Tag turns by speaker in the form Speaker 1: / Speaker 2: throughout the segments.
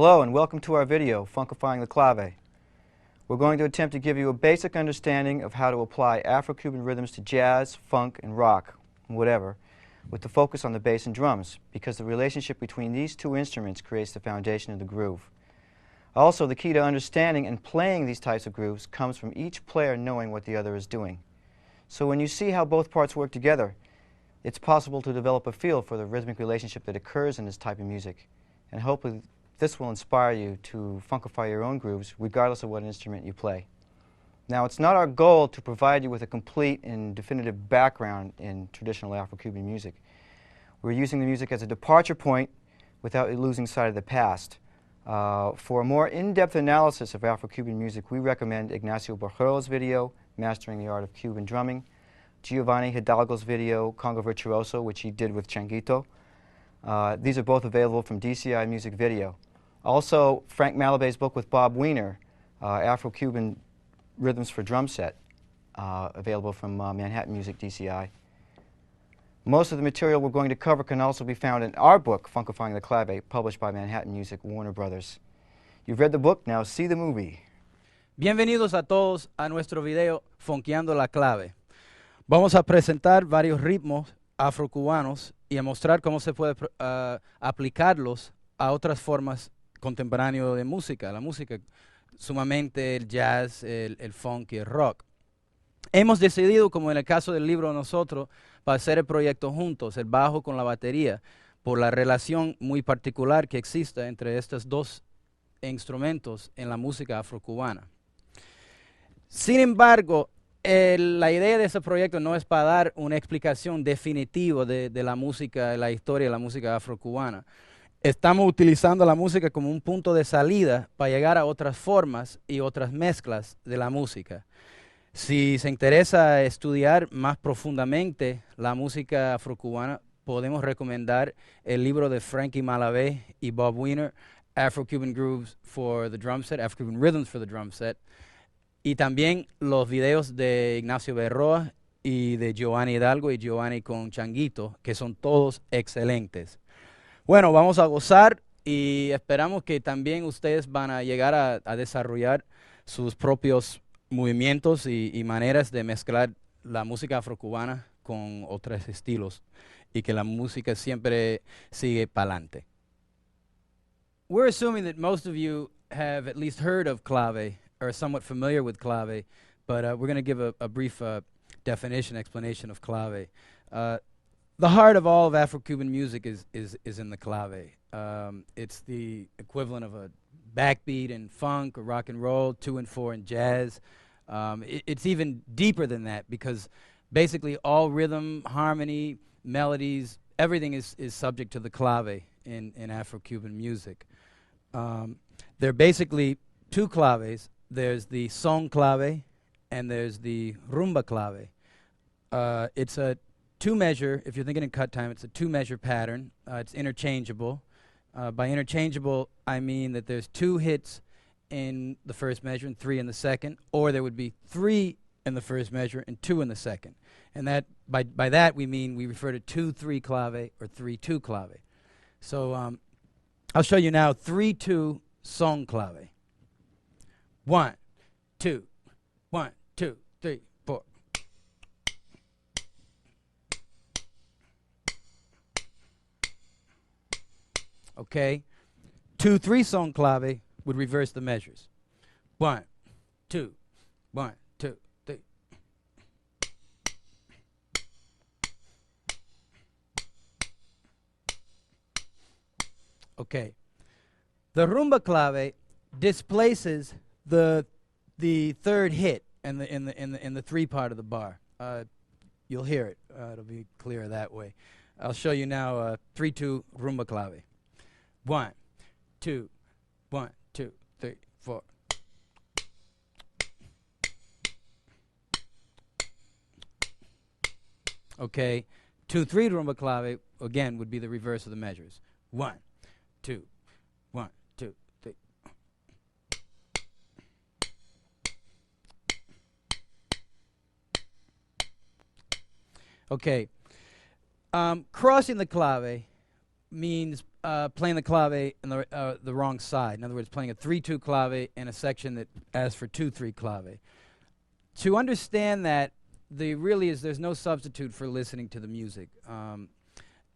Speaker 1: Hello and welcome to our video, Funkifying the Clave. We're going to attempt to give you a basic understanding of how to apply Afro Cuban rhythms to jazz, funk, and rock, whatever, with the focus on the bass and drums, because the relationship between these two instruments creates the foundation of the groove. Also, the key to understanding and playing these types of grooves comes from each player knowing what the other is doing. So when you see how both parts work together, it's possible to develop a feel for the rhythmic relationship that occurs in this type of music. And hopefully this will inspire you to funkify your own grooves, regardless of what instrument you play. Now, it's not our goal to provide you with a complete and definitive background in traditional Afro-Cuban music. We're using the music as a departure point without losing sight of the past. For a more in-depth analysis of Afro-Cuban music, we recommend Ignacio Borgero's video, Mastering the Art of Cuban Drumming, Giovanni Hidalgo's video, Congo Virtuoso, which he did with Changuito. These are both available from DCI Music Video. Also, Frank Malabé's book with Bob Weiner, Afro-Cuban Rhythms for Drum Set, available from Manhattan Music DCI. Most of the material we're going to cover can also be found in our book, Funkifying the Clave, published by Manhattan Music, Warner Brothers. You've read the book, now see the movie.
Speaker 2: Bienvenidos a todos a nuestro video Funkeando la Clave. Vamos a presentar varios ritmos afrocubanos y a mostrar cómo se puede aplicarlos a otras formas contemporáneas de música, la música sumamente el jazz, el funk y el rock. Hemos decidido, como en el caso del libro nosotros, para hacer el proyecto juntos, el bajo con la batería, por la relación muy particular que existe entre estos dos instrumentos en la música afrocubana. Sin embargo, la idea de ese proyecto no es para dar una explicación definitiva de la música, de la historia de la música afrocubana. Estamos utilizando la música como un punto de salida para llegar a otras formas y otras mezclas de la música. Si se interesa estudiar más profundamente la música afrocubana, podemos recomendar el libro de Frankie Malabé y Bob Weiner, Afro Cuban Grooves for the Drum Set, Afro Cuban Rhythms for the Drum Set, y también los videos de Ignacio Berroa y de Giovanni Hidalgo y Giovanni con Changuito, que son todos excelentes. Bueno, vamos a gozar y esperamos que también ustedes van a llegar a desarrollar sus propios movimientos y maneras de mezclar la música afrocubana con otros estilos y que la música siempre sigue para adelante. We're assuming that most of you have at least heard of clave or are somewhat familiar with clave, but we're going to give a brief definition, explanation of clave. The heart of all of Afro-Cuban music is in the clave. It's the equivalent of a backbeat in funk or rock and roll, 2 and 4 in jazz. It's even deeper than that because basically all rhythm, harmony, melodies, everything is subject to the clave in Afro-Cuban music. There are basically two claves. There's the son clave and there's the rumba clave. It's a 2-measure, if you're thinking in cut time, it's a 2-measure pattern. It's interchangeable. By interchangeable, I mean that there's 2 hits in the first measure and 3 in the second, or there would be 3 in the first measure and 2 in the second. And that by that we mean we refer to 2-3 clave or 3-2 clave. So I'll show you now 3-2 son clave. 1, 2, 1, 2, 3, 4. Okay, 2-3 son clave would reverse the measures. 1, 2, 1, 2, 3. Okay, the rumba clave displaces the third hit in the 3 part of the bar. You'll hear it. It'll be clearer that way. I'll show you now 3-2 rumba clave. 1, 2, 1, 2, 3, 4. Okay, 2-3 rumba clave again would be the reverse of the measures. 1, 2, 1, 2, 3. Okay, crossing the clave means playing the clave in the wrong side. In other words, playing a 3-2 clave in a section that asks for 2-3 clave. To understand that, there's no substitute for listening to the music.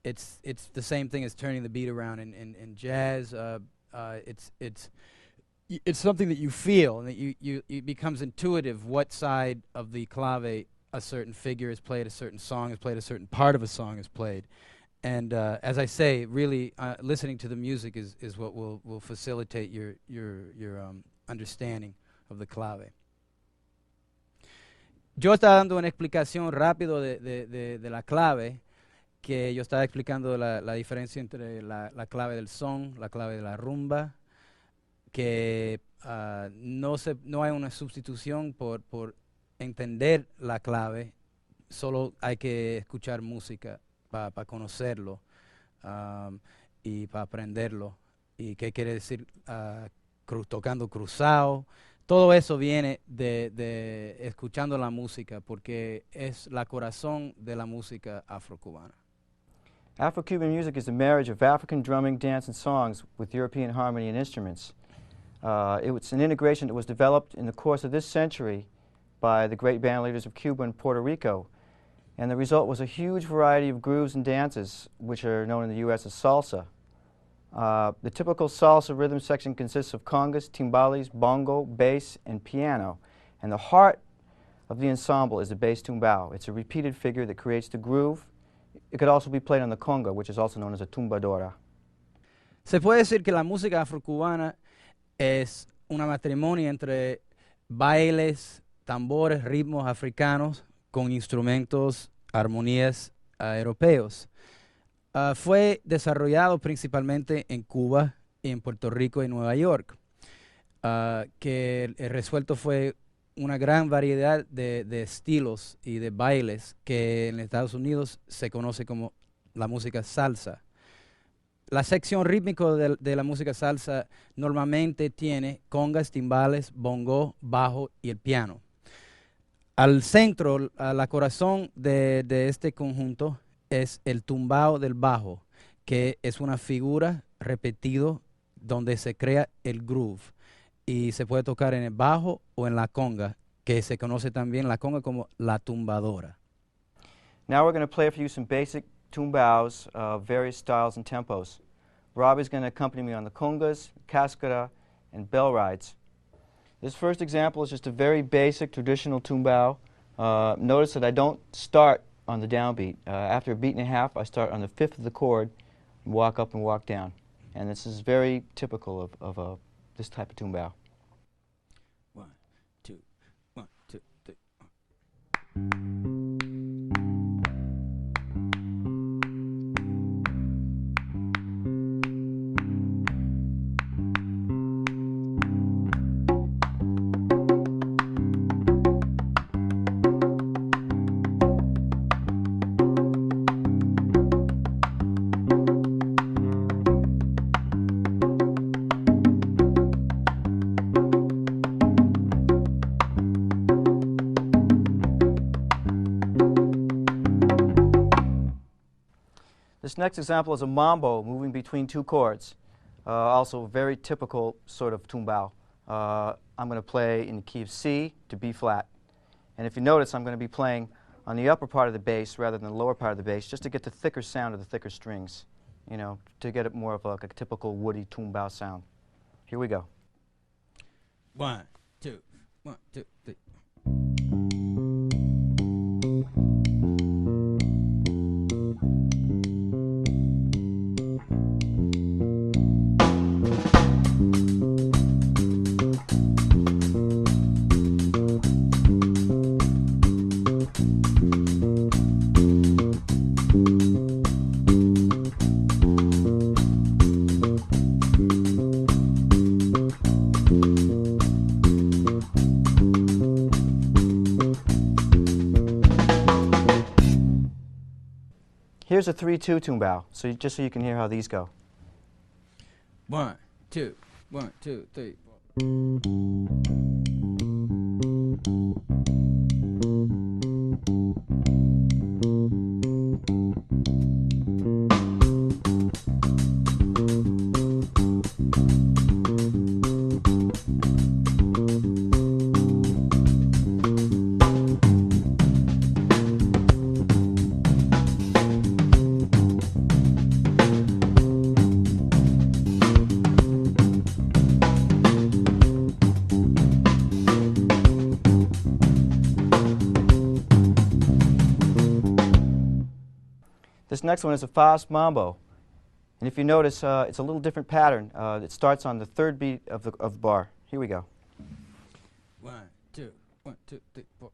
Speaker 2: It's the same thing as turning the beat around in jazz. It's something that you feel, and that it becomes intuitive what side of the clave a certain figure is played, a certain song is played, a certain part of a song is played. And as I say, really listening to the music is what will facilitate your understanding of the clave. Yo estaba dando una explicación rápido de la clave, que yo estaba explicando la diferencia entre la clave del son, la clave de la rumba, que no hay una sustitución por entender la clave, solo hay que escuchar música para conocerlo y para aprenderlo. ¿Y qué quiere decir tocando cruzado? Todo eso viene de escuchando la música, porque es la corazón de la música afrocubana.
Speaker 1: Afro-Cuban music is a marriage of African drumming, dance, and songs with European harmony and instruments. It was an integration that was developed in the course of this century by the great band leaders of Cuba and Puerto Rico. And the result was a huge variety of grooves and dances, which are known in the U.S. as salsa. The typical salsa rhythm section consists of congas, timbales, bongo, bass, and piano. And the heart of the ensemble is the bass tumbao. It's a repeated figure that creates the groove. It could also be played on the conga, which is also known as a tumbadora.
Speaker 2: Se puede decir que la música afrocubana es una matrimonio entre bailes, tambores, ritmos africanos con instrumentos, armonías europeos. Fue desarrollado principalmente en Cuba, en Puerto Rico y Nueva York, que el resuelto fue una gran variedad de estilos y de bailes que en Estados Unidos se conoce como la música salsa. La sección rítmica de la música salsa normalmente tiene congas, timbales, bongo, bajo y el piano. Al centro, la corazón de este conjunto es el tumbao del bajo, que es una figura repetido donde se crea el groove y se puede tocar en el bajo o en la conga, que se conoce también la conga como la tumbadora.
Speaker 1: Now we're going to play for you some basic tumbaos of various styles and tempos. Robby's going to accompany me on the congas, cascara, and bell rides. This first example is just a very basic traditional tumbao. Notice that I don't start on the downbeat. After a beat and a half, I start on the fifth of the chord and walk up and walk down. And this is very typical of this type of tumbao.
Speaker 2: 1, 2, 1, 2, 3.
Speaker 1: This next example is a mambo moving between two chords. Also a very typical sort of tumbao. I'm going to play in the key of C to B flat. And if you notice, I'm going to be playing on the upper part of the bass rather than the lower part of the bass, just to get the thicker sound of the thicker strings, you know, to get it more of like a typical woody tumbao sound. Here we go.
Speaker 2: 1, 2, 1, 2, 3.
Speaker 1: Here's a 3-2 tumbao, just so you can hear how these go.
Speaker 2: 1, 2, 1, 2, 3.
Speaker 1: next one is a fast mambo. And if you notice, it's a little different pattern. It starts on the third beat of the bar. Here we go.
Speaker 2: 1, 2, 1, 2, 3, 4.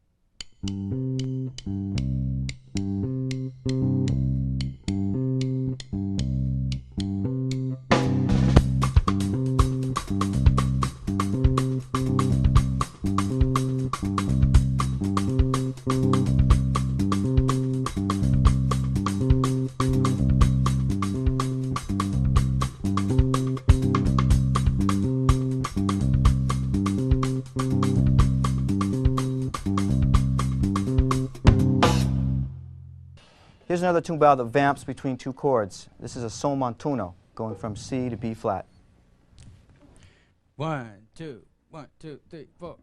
Speaker 1: Here's another tumbao that vamps between two chords. This is a sol montuno, going from C to B flat.
Speaker 2: 1, 2, 1, 2, 3, 4.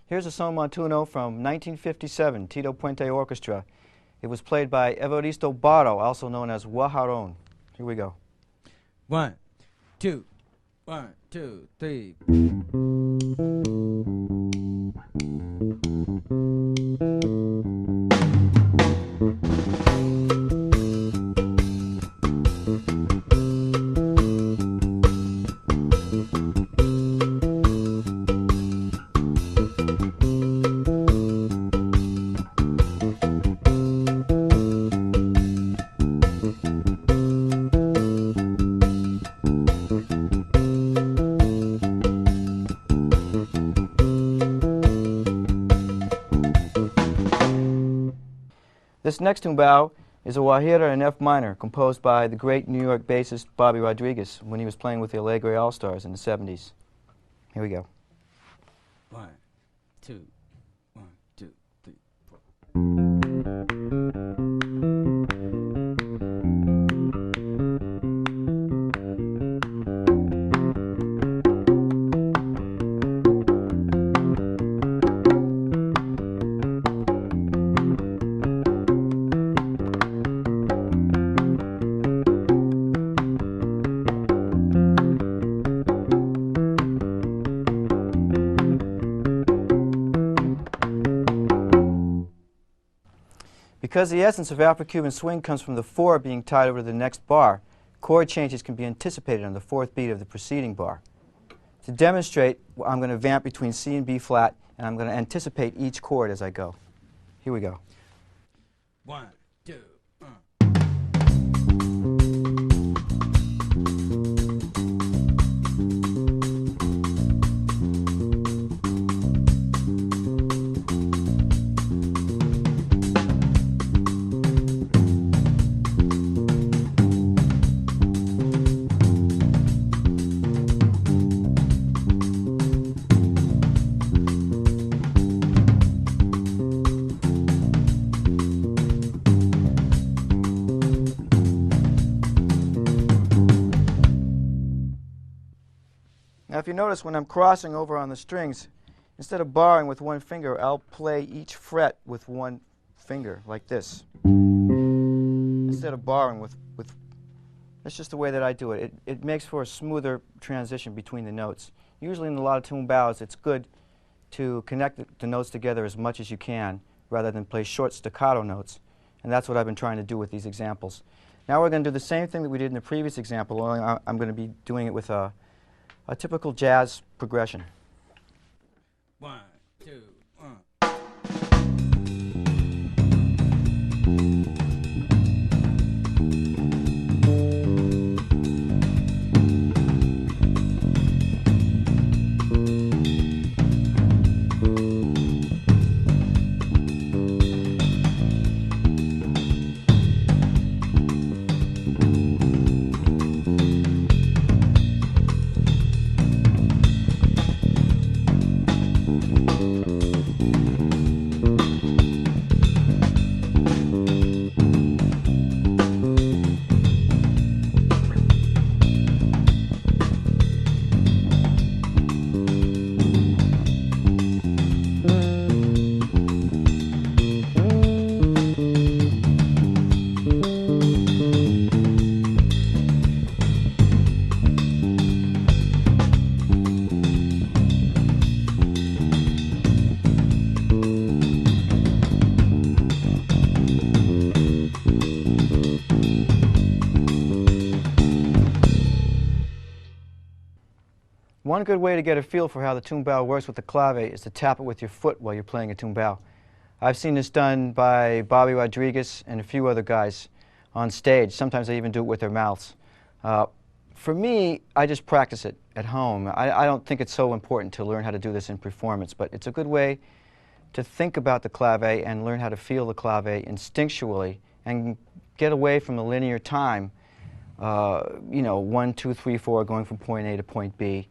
Speaker 1: Here's a son montuno from 1957, Tito Puente Orchestra. It was played by Evaristo Barro, also known as Guajarón. Here we go.
Speaker 2: 1, 2, 1, 2, 3.
Speaker 1: This next tumbao is a guajira in F minor, composed by the great New York bassist Bobby Rodriguez when he was playing with the Alegre All-Stars in the 70s. Here we go.
Speaker 2: 1, 2, 1, 2, 3, 4.
Speaker 1: Because the essence of Afro Cuban swing comes from the 4 being tied over to the next bar, chord changes can be anticipated on the 4th beat of the preceding bar. To demonstrate, I'm going to vamp between C and B flat, and I'm going to anticipate each chord as I go. Here we go.
Speaker 2: 1, 2,
Speaker 1: Now if you notice when I'm crossing over on the strings, instead of barring with one finger, I'll play each fret with one finger, like this. Instead of barring with that's just the way that I do it. It makes for a smoother transition between the notes. Usually in a lot of tumbaos, it's good to connect the notes together as much as you can, rather than play short staccato notes. And that's what I've been trying to do with these examples. Now we're going to do the same thing that we did in the previous example, only I'm going to be doing it with a typical jazz progression.
Speaker 2: 1, 2, 1.
Speaker 1: One good way to get a feel for how the tumbao works with the clave is to tap it with your foot while you're playing a tumbao. I've seen this done by Bobby Rodriguez and a few other guys on stage. Sometimes they even do it with their mouths. For me, I just practice it at home. I don't think it's so important to learn how to do this in performance, but it's a good way to think about the clave and learn how to feel the clave instinctually and get away from the linear time, you know, 1, 2, 3, 4, going from point A to point B.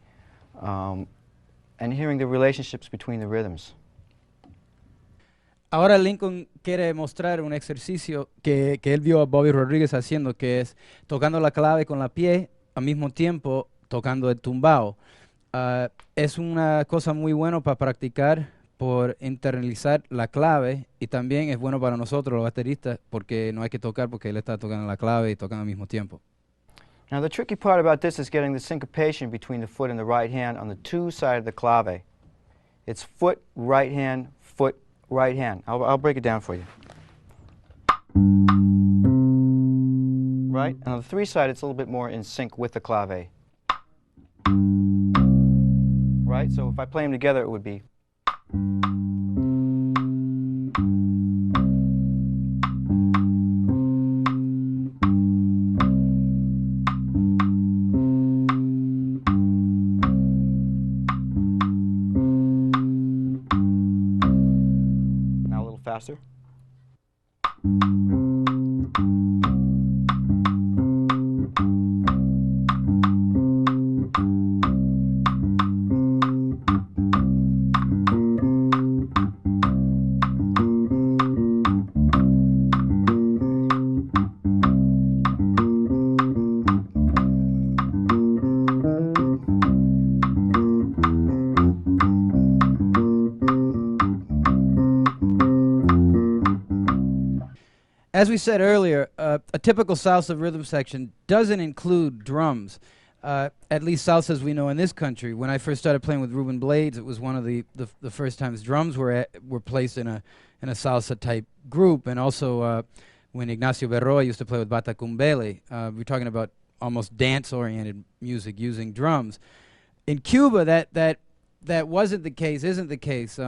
Speaker 1: And hearing the relationships between the rhythms.
Speaker 2: Ahora Lincoln quiere mostrar un ejercicio que él vio a Bobby Rodríguez haciendo, que es tocando la clave con la pie, al mismo tiempo tocando el tumbao. Es una cosa muy buena para practicar, por internalizar la clave, y también es bueno para nosotros los bateristas porque no hay que tocar porque él está tocando la clave y tocando al mismo tiempo.
Speaker 1: Now the tricky part about this is getting the syncopation between the foot and the right hand on the two sides of the clave. It's foot, right hand, foot, right hand. I'll break it down for you. Right? And on the three side, it's a little bit more in sync with the clave. Right? So if I play them together, it would be. Faster.
Speaker 2: As we said earlier, a typical salsa rhythm section doesn't include drums, at least salsas we know in this country. When I first started playing with Ruben Blades, it was one of the first times drums were placed in a salsa type group, and also when Ignacio Berroa used to play with Batacumbele, we're talking about almost dance-oriented music using drums. In Cuba, that wasn't the case, isn't the case.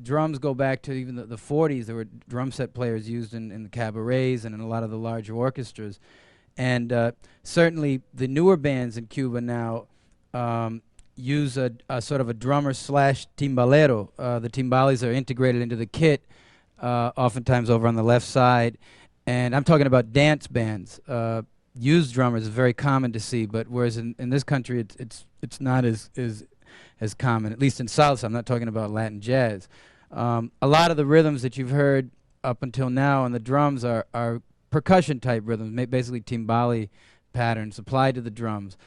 Speaker 2: Drums go back to even the 40s. There were drum set players used in the cabarets and in a lot of the larger orchestras. And certainly the newer bands in Cuba now use a sort of a drummer slash timbalero. The timbales are integrated into the kit, oftentimes over on the left side. And I'm talking about dance bands. Used drummers is very common to see, but whereas in this country it's not as common, at least in salsa. I'm not talking about Latin jazz. A lot of the rhythms that you've heard up until now on the drums are percussion type rhythms, basically timbale patterns applied to the drums.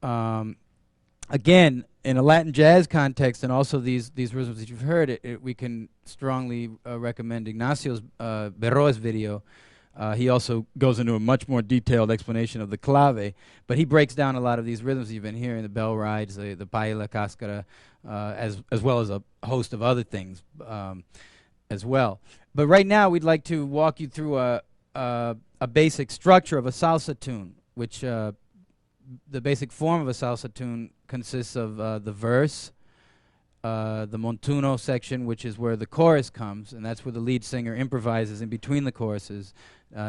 Speaker 2: Again, in a Latin jazz context, and also these rhythms that you've heard, we can strongly recommend Ignacio's Berroa's video. He also goes into a much more detailed explanation of the clave, but he breaks down a lot of these rhythms you've been hearing, the bell rides, the paella, cascara, as well as a host of other things as well. But right now we'd like to walk you through a basic structure of a salsa tune, which the basic form of a salsa tune consists of the verse, the montuno section, which is where the chorus comes, and that's where the lead singer improvises in between the choruses,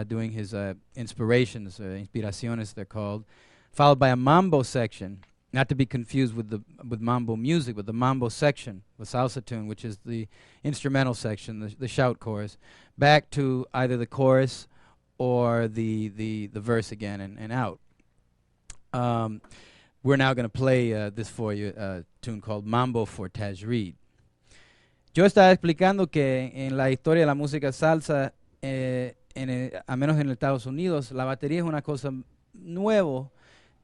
Speaker 2: doing his inspirations, inspiraciones they're called, followed by a mambo section, not to be confused with mambo music, but the mambo section, the salsa tune, which is the instrumental section, the shout chorus, back to either the chorus or the verse again and out. We're now going to play this for you, a tune called Mambo for Tajreed. Yo estaba explicando que en la historia de la música salsa, a menos en Estados Unidos, la batería es una cosa nuevo,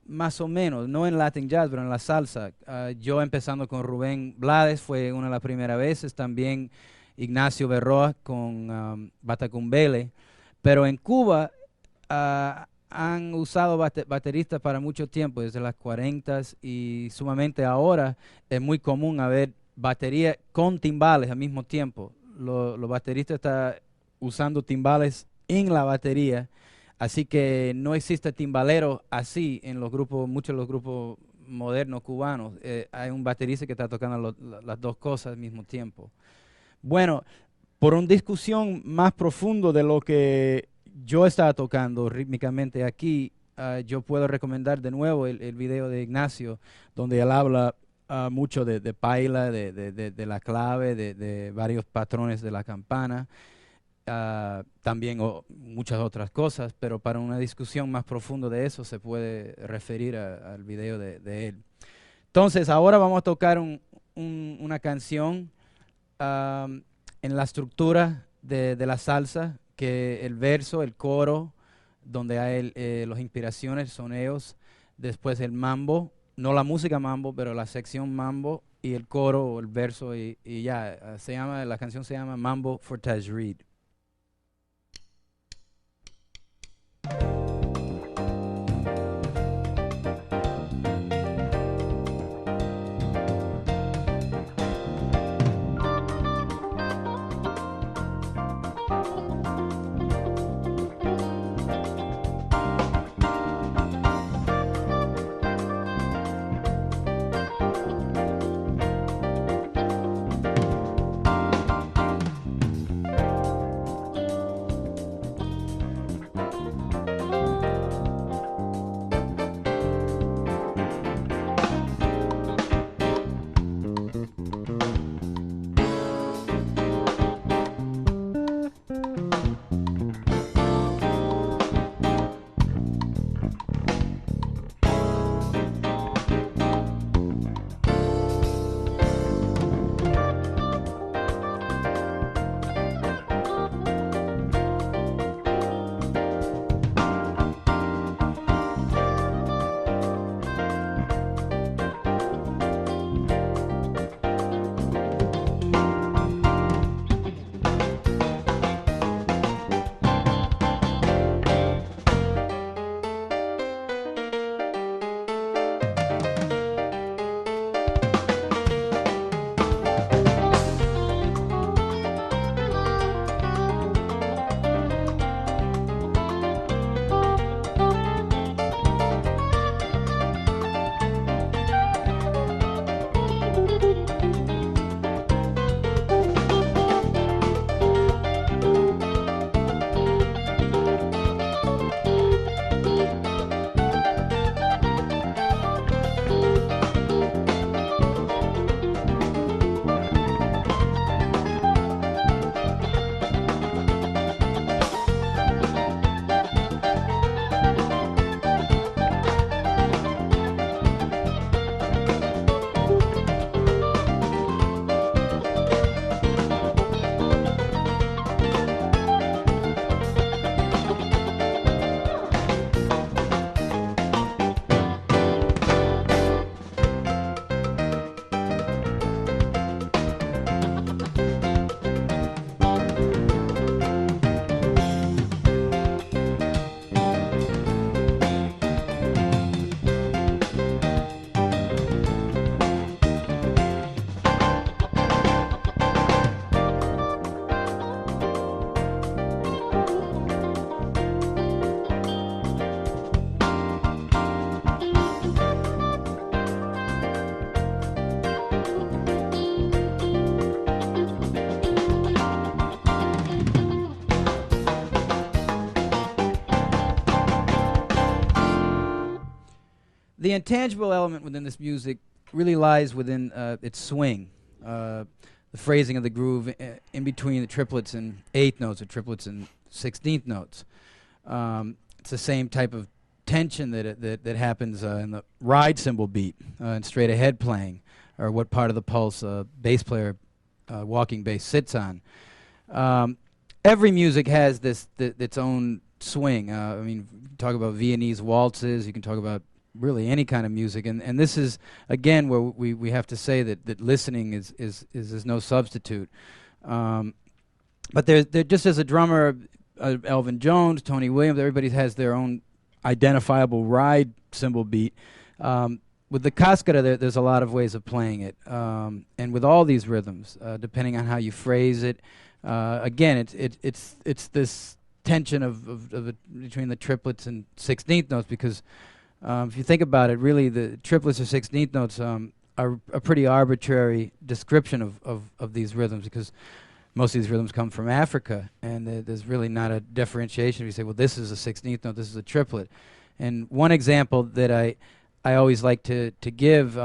Speaker 2: más o menos, no en Latin Jazz, pero en la salsa. Yo empezando con Rubén Blades fue una de las primeras veces, también Ignacio Berroa con Batacumbele, pero en Cuba han usado bateristas para mucho tiempo, desde las 40 y sumamente ahora es muy común haber batería con timbales al mismo tiempo. Los bateristas están usando timbales en la batería, así que no existe timbalero así en los grupos, muchos de los grupos modernos cubanos. Hay un baterista que está tocando las dos cosas al mismo tiempo. Bueno, por una discusión más profundo de lo que yo estaba tocando rítmicamente aquí, yo puedo recomendar de nuevo el video de Ignacio, donde él habla mucho de paila, de la clave, de varios patrones de la campana, también muchas otras cosas, pero para una discusión más profunda de eso se puede referir al video de él. Entonces, ahora vamos a tocar una canción en la estructura de la salsa, que el verso, el coro, donde hay las inspiraciones, soneos, después el mambo, no la música mambo, pero la sección mambo y el coro o el verso y ya, la canción se llama Mambo for Tajreed. The intangible element within this music really lies within its swing, the phrasing of the groove in between the triplets and eighth notes or triplets and 16th notes. It's the same type of tension that happens in the ride cymbal beat and straight ahead playing, or what part of the pulse bass player walking bass sits on. Every music has its own swing. I mean, talk about Viennese waltzes. You can talk about really any kind of music, and this is again where we have to say that listening is no substitute. But there just as a drummer, Elvin Jones, Tony Williams, everybody has their own identifiable ride cymbal beat. With the cascara, there's a lot of ways of playing it, and with all these rhythms, depending on how you phrase it. Again, it's this tension between the triplets and 16th notes, because if you think about it, really the triplets or 16th notes are a pretty arbitrary description of these rhythms, because most of these rhythms come from Africa, and there's really not a differentiation. If you say, well, this is a 16th note, this is a triplet. And one example that I always like to give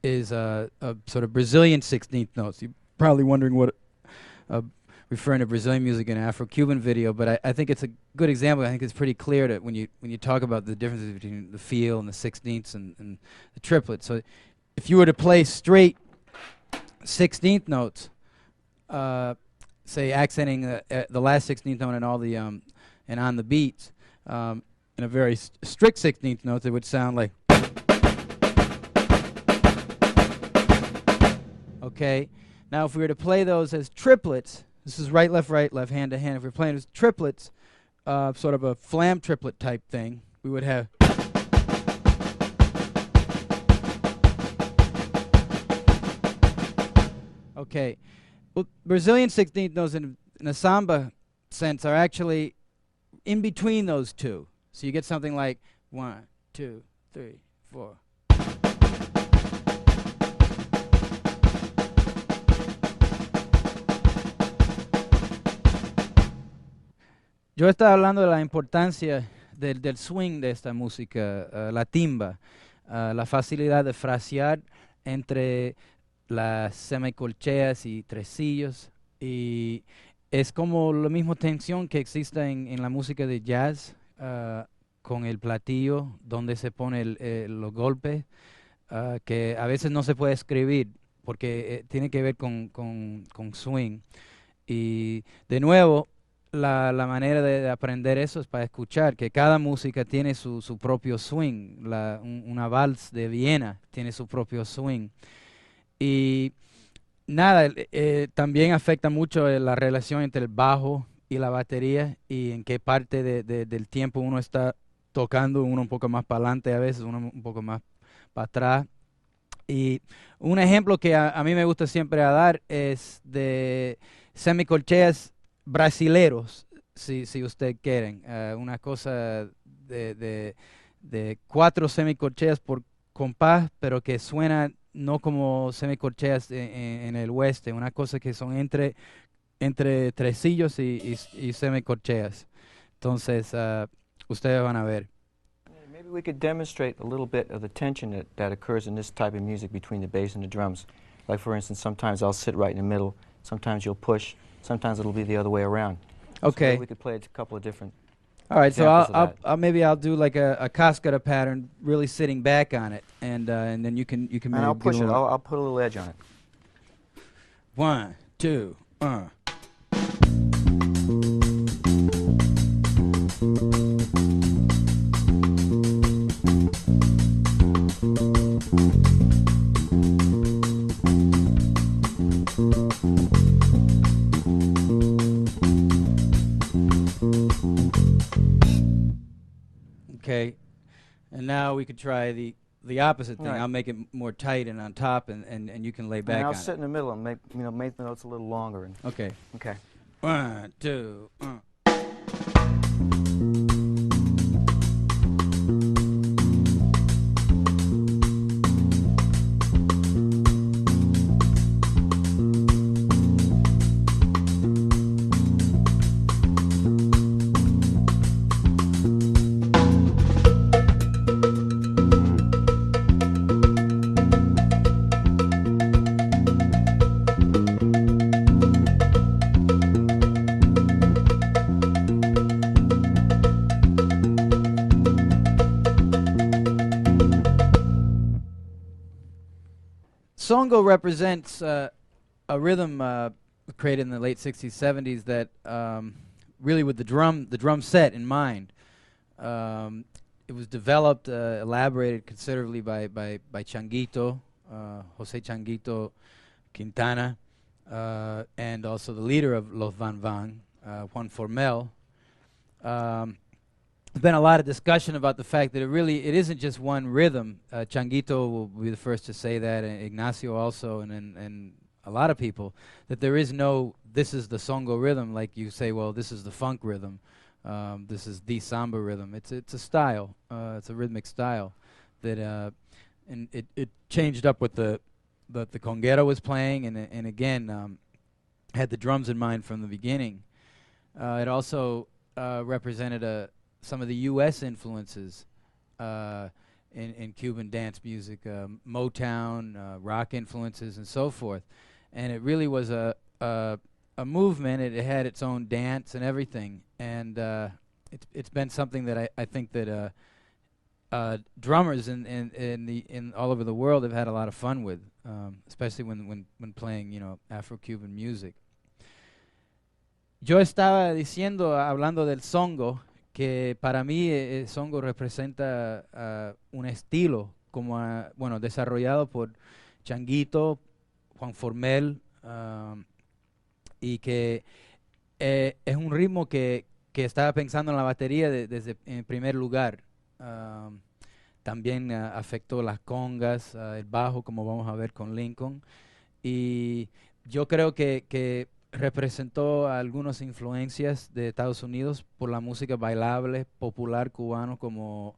Speaker 2: is a sort of Brazilian 16th notes. You're probably wondering what referring to Brazilian music in an Afro Cuban video, but I think it's a good example. I think it's pretty clear that when you talk about the differences between the feel and the 16ths and the triplets. So if you were to play straight 16th notes, say accenting the last 16th note and all the and on the beats, in a very strict 16th note, it would sound like. Okay. Now, if we were to play those as triplets, this is right, left, hand to hand. If we're playing as triplets, sort of a flam triplet type thing, we would have. Okay. Well, Brazilian 16th notes in a samba sense are actually in between those two. So you get something like 1, 2, 3, 4. Yo estaba hablando de la importancia del swing de esta música, la timba, la facilidad de frasear entre las semicolcheas y tresillos, y es como la misma tensión que existe en la música de jazz, con el platillo donde se pone los golpes, que a veces no se puede escribir porque tiene que ver con swing. Y de nuevo, la manera de aprender eso es para escuchar, que cada música tiene su propio swing. Una vals de Viena tiene su propio swing. Y nada, también afecta mucho la relación entre el bajo y la batería, y en qué parte del tiempo uno está tocando, uno un poco más para adelante a veces, uno un poco más para atrás. Y un ejemplo que a mí me gusta siempre a dar es de semicolcheas brasileros, si usted quieren. Una cosa de 4 semicolcheas por compás, pero que suena no como semicolcheas en el oeste, una cosa que son entre tresillos y semicolcheas. Entonces, ustedes van a ver.
Speaker 1: Maybe we could demonstrate a little bit of the tension that occurs in this type of music between the bass and the drums. Like, for instance, sometimes I'll sit right in the middle, sometimes you'll push, sometimes it'll be the other way around.
Speaker 2: Okay.
Speaker 1: So maybe we could play a couple of different.
Speaker 2: All right, so I'll do like a cascara pattern, really sitting back on it, and then you can maybe.
Speaker 1: And I'll push it. I'll put a little edge on it.
Speaker 2: 1, 2. Okay, and now we could try the opposite thing.
Speaker 1: Right.
Speaker 2: I'll make it more tight and on top, and you can lay back
Speaker 1: And I'll
Speaker 2: on
Speaker 1: sit
Speaker 2: it.
Speaker 1: in the middle and make the notes a little longer. And
Speaker 2: Okay.
Speaker 1: okay.
Speaker 2: 1, 2. Songo represents a rhythm created in the late 60s, 70s that really with the drum set in mind. It was developed, elaborated considerably by Changuito, Jose Changuito Quintana, and also the leader of Los Van Van, Juan Formel. There's been a lot of discussion about the fact that it isn't just one rhythm. Changuito will be the first to say that, and Ignacio also, and a lot of people, that there is no, this is the songo rhythm, like you say, well, this is the funk rhythm, this is the samba rhythm. It's a style, it's a rhythmic style that, and it changed up with the conguera was playing, and again, had the drums in mind from the beginning. It also represented some of the U.S. influences in Cuban dance music, Motown, rock influences, and so forth. And it really was a movement. It had its own dance and everything. And it's been something that I think that drummers in all over the world have had a lot of fun with, especially when playing, Afro Cuban music. Yo estaba diciendo, hablando del songo, que para mí el songo representa un estilo como desarrollado por Changuito, Juan Formel, y que es un ritmo que estaba pensando en la batería desde en primer lugar. También afectó las congas, el bajo, como vamos a ver con Lincoln, y yo creo que representó algunas influencias de Estados Unidos por la música bailable popular cubano, como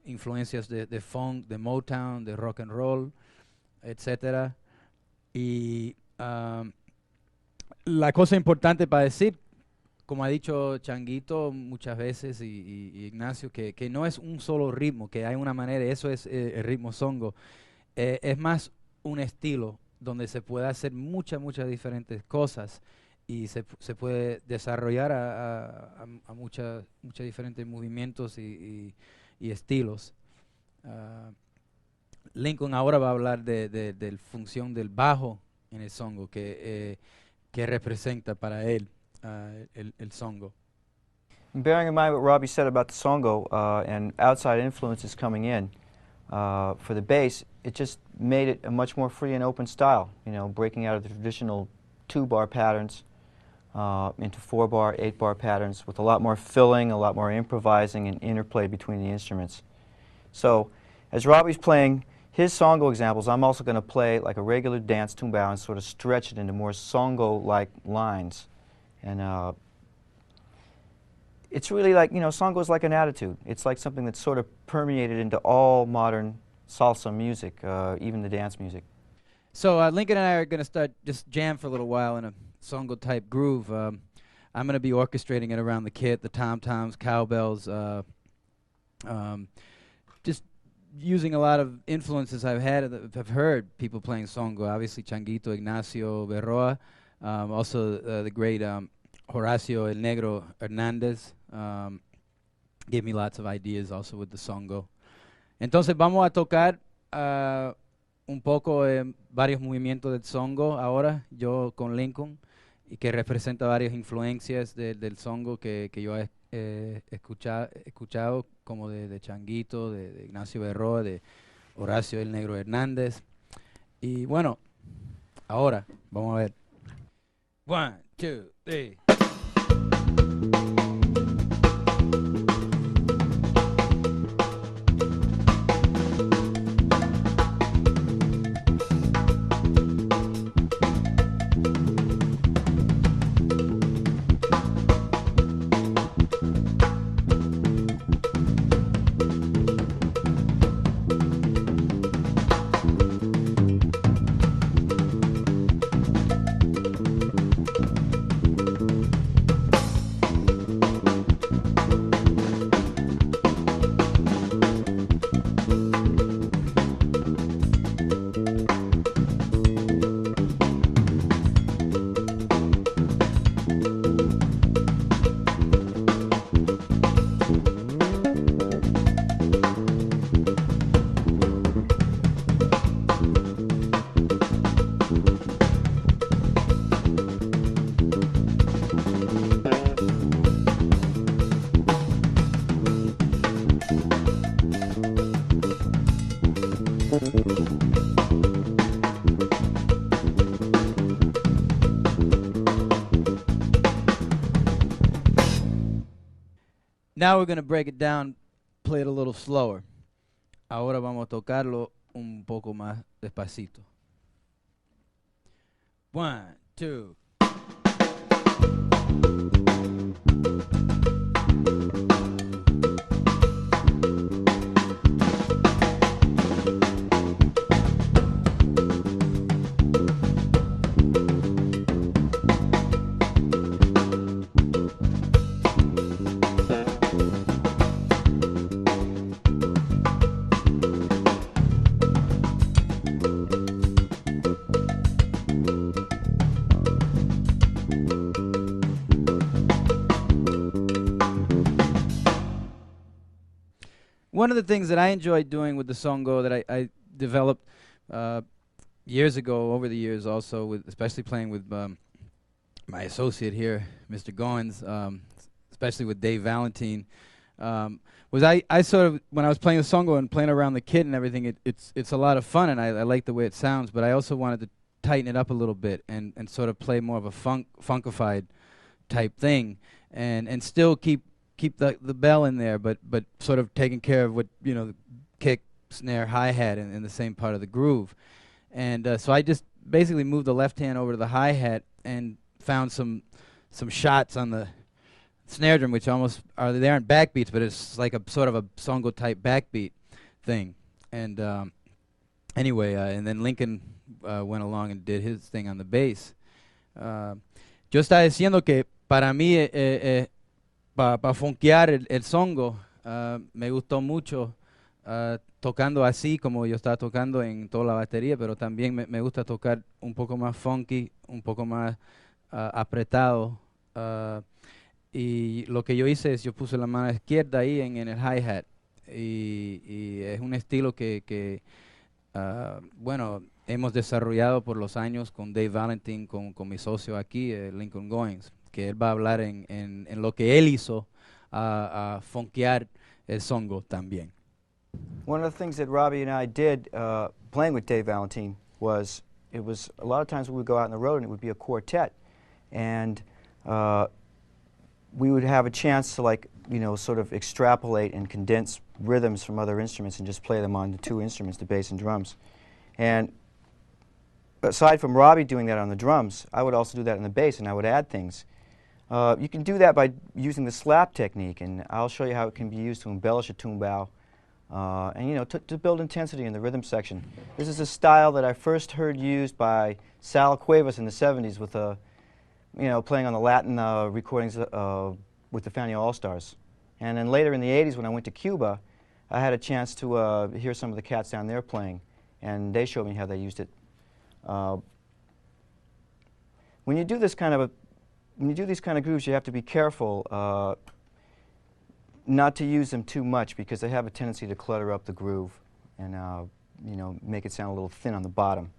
Speaker 2: influencias de funk, de Motown, de rock and roll, etcétera. Y la cosa importante para decir, como ha dicho Changuito muchas veces y Ignacio, que no es un solo ritmo, que hay una manera, eso es el ritmo songo, es más un estilo donde se puede hacer muchas diferentes cosas y se puede desarrollar a muchos diferentes movimientos y estilos. Lincoln ahora va a hablar de la función del bajo en el songo, que representa para él el songo.
Speaker 1: Bearing in mind what Robby said about the songo and outside influences coming in, for the bass, it just made it a much more free and open style, breaking out of the traditional 2-bar patterns into 4-bar, 8-bar patterns with a lot more filling, a lot more improvising and interplay between the instruments. So as Robby's playing his songo examples, I'm also going to play like a regular dance tumbao and sort of stretch it into more songo-like lines. And it's really like, songo is like an attitude. It's like something that's sort of permeated into all modern salsa music, even the dance music.
Speaker 2: So Lincoln and I are going to start just jam for a little while in a songo-type groove. I'm going to be orchestrating it around the kit, the tom-toms, cowbells, just using a lot of influences I've heard people playing songo. Obviously, Changuito, Ignacio Berroa, also the great Horacio El Negro Hernandez gave me lots of ideas also with the songo. Entonces vamos a tocar un poco varios movimientos del songo ahora, yo con Lincoln, y que representa varias influencias del songo que yo he escuchado, como de Changuito, de Ignacio Berroa, de Horacio El Negro Hernández. Y bueno, ahora vamos a ver. 1, 2, 3. Now we're going to break it down, play it a little slower. Ahora vamos a tocarlo un poco más despacito. 1, 2. One of the things that I enjoyed doing with the songo that I developed years ago, over the years also, with especially playing with my associate here, Mr. Goines, especially with Dave Valentine, was I sort of, when I was playing the songo and playing around the kit and everything, it's a lot of fun, and I like the way it sounds, but I also wanted to tighten it up a little bit and sort of play more of a funkified type thing, and still keep the bell in there, but sort of taking care of what, you know, the kick, snare, hi-hat in the same part of the groove. And so I just basically moved the left hand over to the hi-hat and found some shots on the snare drum, which almost they aren't backbeats, but it's like a sort of a songo type backbeat thing. And anyway, and then Lincoln went along and did his thing on the bass. Yo estaba diciendo que para mí para funkear el songo, me gustó mucho tocando así como yo estaba tocando en toda la batería, pero también me gusta tocar un poco más funky, un poco más apretado. Y lo que yo hice es, yo puse la mano izquierda ahí en el hi-hat. Y es un estilo que bueno, hemos desarrollado por los años con Dave Valentine, con mi socio aquí, Lincoln Goines, que él va a hablar en lo que él hizo a funkear el songo también.
Speaker 1: One of the things that Robby and I did playing with Dave Valentine was, it was a lot of times we would go out on the road and it would be a quartet, and we would have a chance to, like, you know, sort of extrapolate and condense rhythms from other instruments and just play them on the two instruments, the bass and drums. And aside from Robby doing that on the drums, I would also do that on the bass, and I would add things. You can do that by using the slap technique, and I'll show you how it can be used to embellish a tumbao, and, you know, to build intensity in the rhythm section. This is a style that I first heard used by Sal Cuevas in the 70s with you know, playing on the Latin recordings with the Fania All-Stars. And then later in the 80s, when I went to Cuba, I had a chance to hear some of the cats down there playing, and they showed me how they used it. When you do this kind of when you do these kind of grooves, you have to be careful not to use them too much, because they have a tendency to clutter up the groove and you know, make it sound a little thin on the bottom.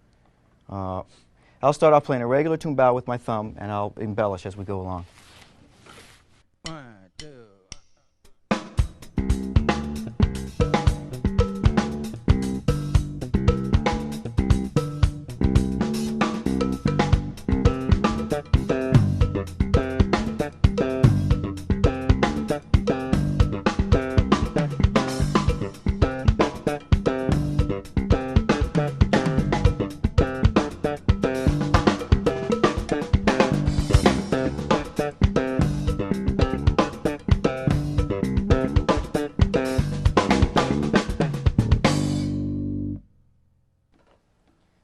Speaker 1: I'll start off playing a regular tumbao with my thumb, and I'll embellish as we go along.
Speaker 2: 1, 2.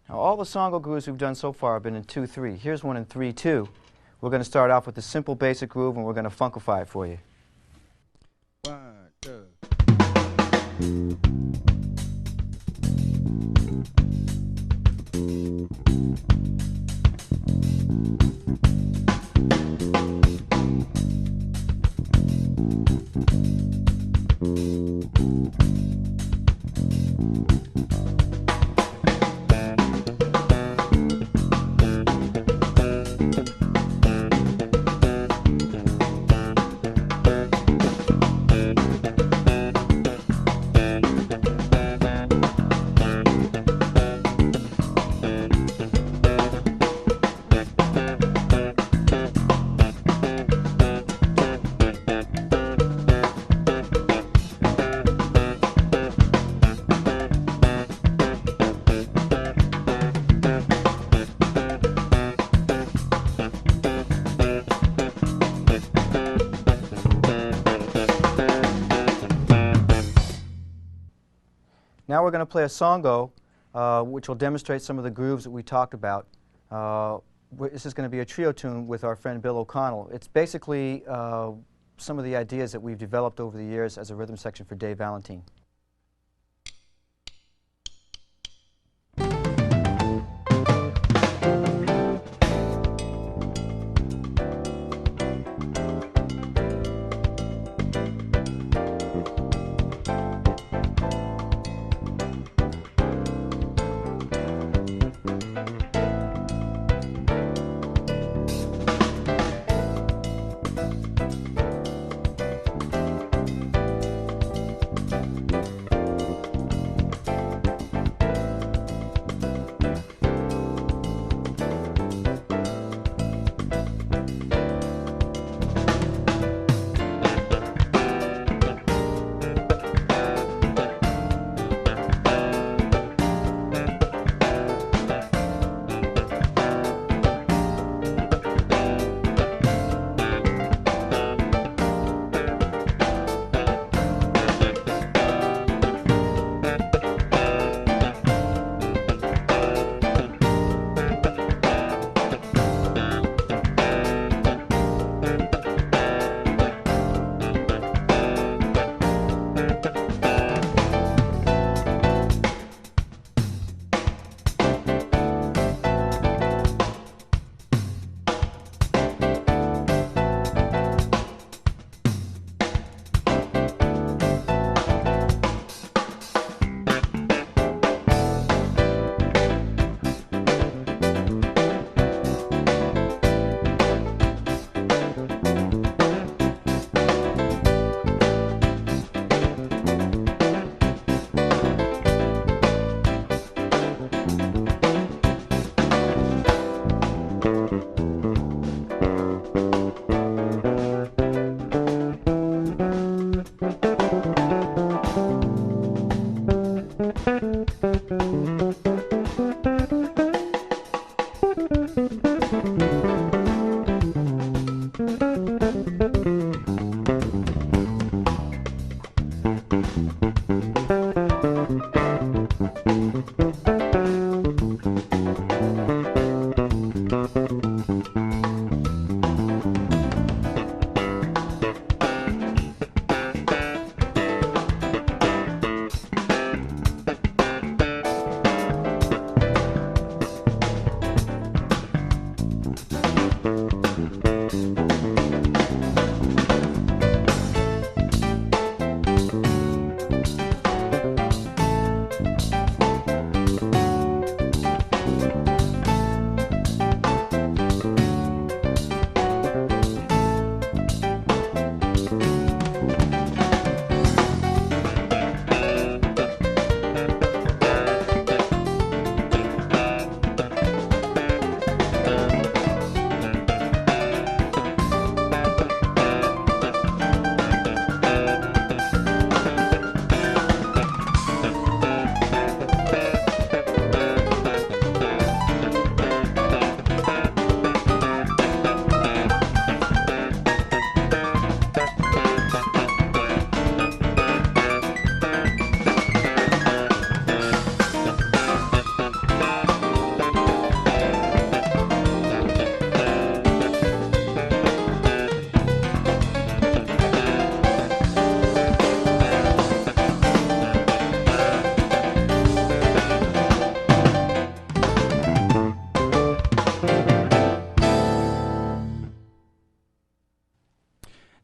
Speaker 1: All the songo grooves we've done so far have been in 2/3. Here's one in 3/2. We're going to start off with the simple basic groove, and we're going to funkify it for you.
Speaker 2: 1, 2.
Speaker 1: Now we're going to play a songo, which will demonstrate some of the grooves that we talked about. This is going to be a trio tune with our friend Bill O'Connell. It's basically some of the ideas that we've developed over the years as a rhythm section for Dave Valentine.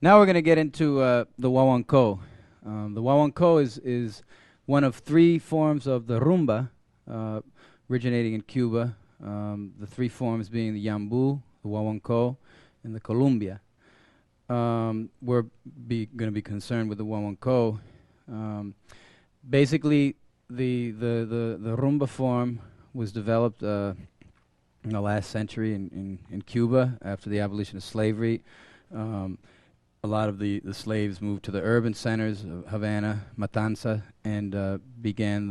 Speaker 2: Now we're going to get into the guaguancó. The guaguancó is one of three forms of the rumba originating in Cuba. The three forms being the yambú, the guaguancó, and the columbia. We're going to be concerned with the guaguancó. Basically, the rumba form was developed in the last century in Cuba after the abolition of slavery. A lot of the slaves moved to the urban centers of Havana, Matanza, and began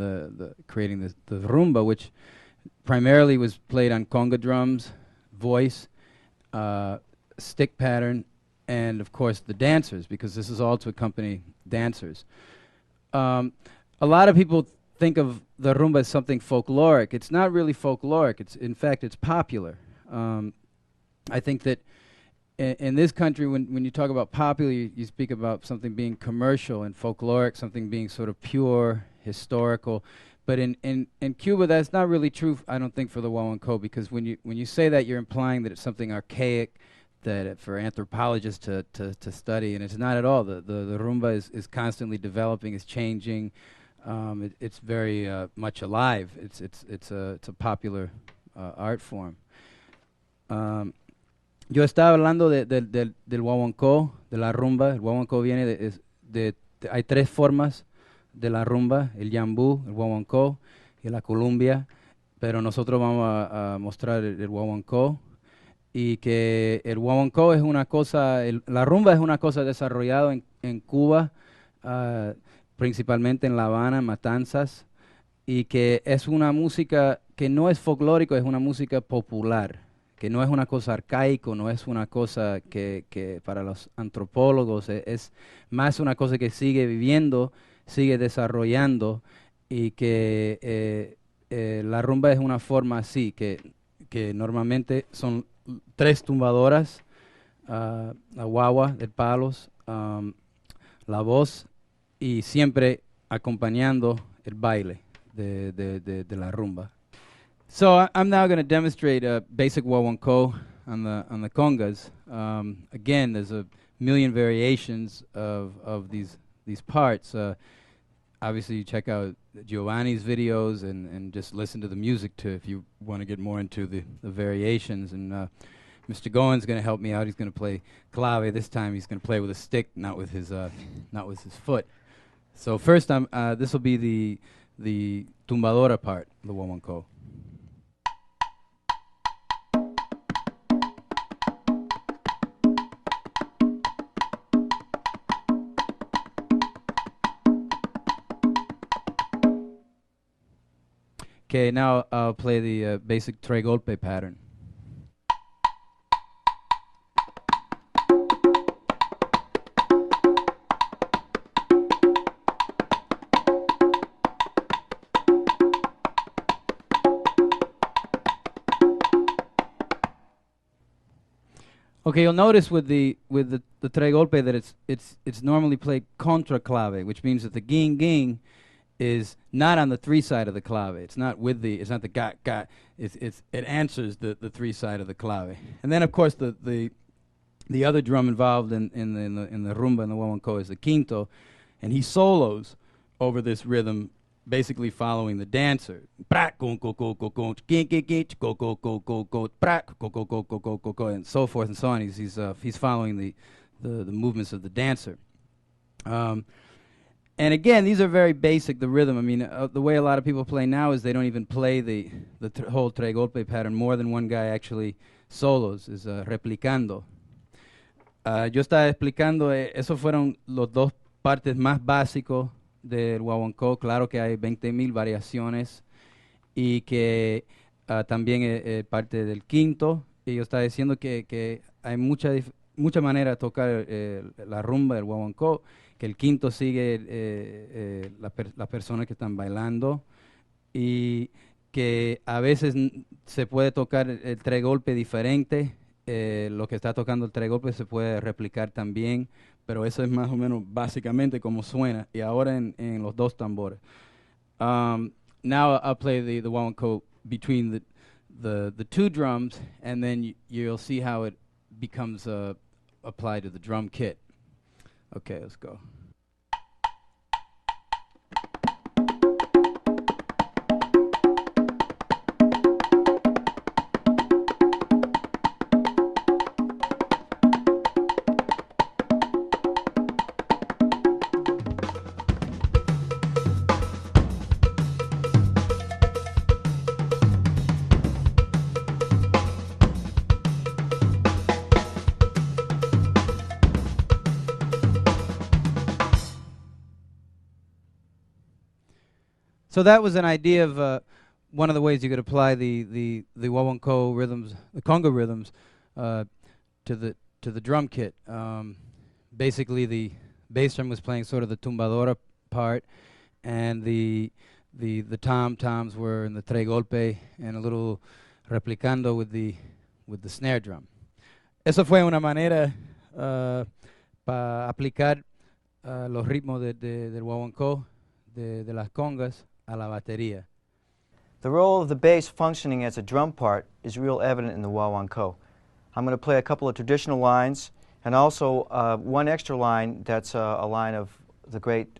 Speaker 2: creating the rumba, which primarily was played on conga drums, voice, stick pattern, and of course the dancers, because this is all to accompany dancers. A lot of people think of the rumba as something folkloric. It's not really folkloric. In fact, it's popular. I think that in this country, when you talk about popular, you speak about something being commercial, and folkloric, something being sort of pure, historical. But in Cuba, that's not really true, I don't think, for the Guaguancó, because when you say that, you're implying that it's something archaic, that for anthropologists to study, and it's not at all. The rumba is constantly developing, is changing. It's very much alive. It's a popular art form. Yo estaba hablando del guaguancó, de la rumba. El guaguancó viene hay tres formas de la rumba: el yambú, el guaguancó y la columbia. Pero nosotros vamos a mostrar el guaguancó, y que el guaguancó es una cosa, la rumba es una cosa desarrollada en Cuba, principalmente en La Habana, en Matanzas, y que es una música que no es folclórico, es una música popular, que no es una cosa arcaico, no es una cosa que para los antropólogos es más una cosa que sigue viviendo, sigue desarrollando, y que la rumba es una forma así, que normalmente son tres tumbadoras, la guagua de palos, la voz, y siempre acompañando el baile de la rumba. So I'm now going to demonstrate a basic guaguancó on the congas. Again, there's a million variations of these parts. Obviously, you check out Giovanni's videos and just listen to the music if you want to get more into the variations. And Mr. Goines is going to help me out. He's going to play clave. This time he's going to play with a stick, not with his foot. So first, this will be the tumbadora part, the guaguancó. Okay, now I'll play the basic tres golpe pattern. Okay, you'll notice with the tres golpe that it's normally played contra clave, which means that the ging is not on the three side of the clave. It's not the ga. It answers the three side of the clave. And then of course the other drum involved in the rumba and the guaguancó is the quinto, and he solos over this rhythm, basically following the dancer. And so forth and so on. He's following the movements of the dancer. And again, these are very basic, the rhythm. I mean, the way a lot of people play now is they don't even play the whole tres golpe pattern. More than one guy actually solos, is replicando. Yo estaba explicando, esos fueron los dos partes más básicos del guaguancó. Claro que hay 20,000 variaciones, y que también parte del quinto. Y yo estaba diciendo que hay mucha manera de tocar la rumba, el guaguancó, que el quinto sigue las personas que están bailando, y que a veces se puede tocar el tres golpe diferente. Lo que está tocando el tres golpe se puede replicar también, pero eso es más o menos básicamente como suena, y ahora en los dos tambores. Now I'll play the guaguancó between the two drums, and then you'll see how it becomes applied to the drum kit. Okay, let's go. So that was an idea of one of the ways you could apply the guaguancó rhythms, the conga rhythms, to the drum kit. Basically, the bass drum was playing sort of the tumbadora part, and the the tom-toms were in the tres golpe and a little replicando with the snare drum. Eso fue una manera para aplicar los ritmos del guaguancó, de las congas, a la batería.
Speaker 1: The role of the bass functioning as a drum part is real evident in the guaguancó. I'm going to play a couple of traditional lines and also one extra line that's a line of the great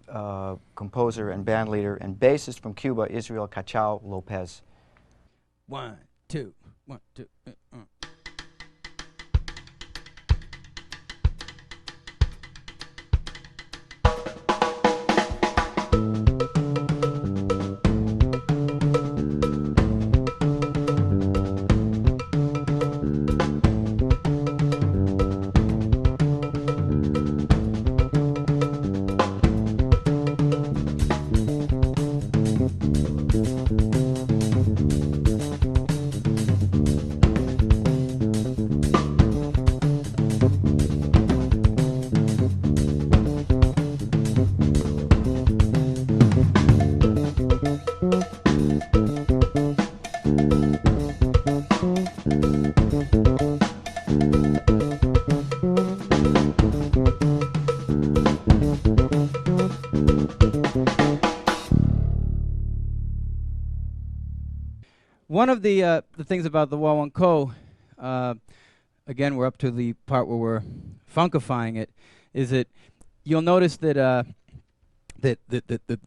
Speaker 1: composer and band leader and bassist from Cuba, Israel Cachao Lopez.
Speaker 2: 1, 2, 1, 2. One of the things about the guaguancó, again, we're up to the part where we're funkifying it, is that you'll notice that that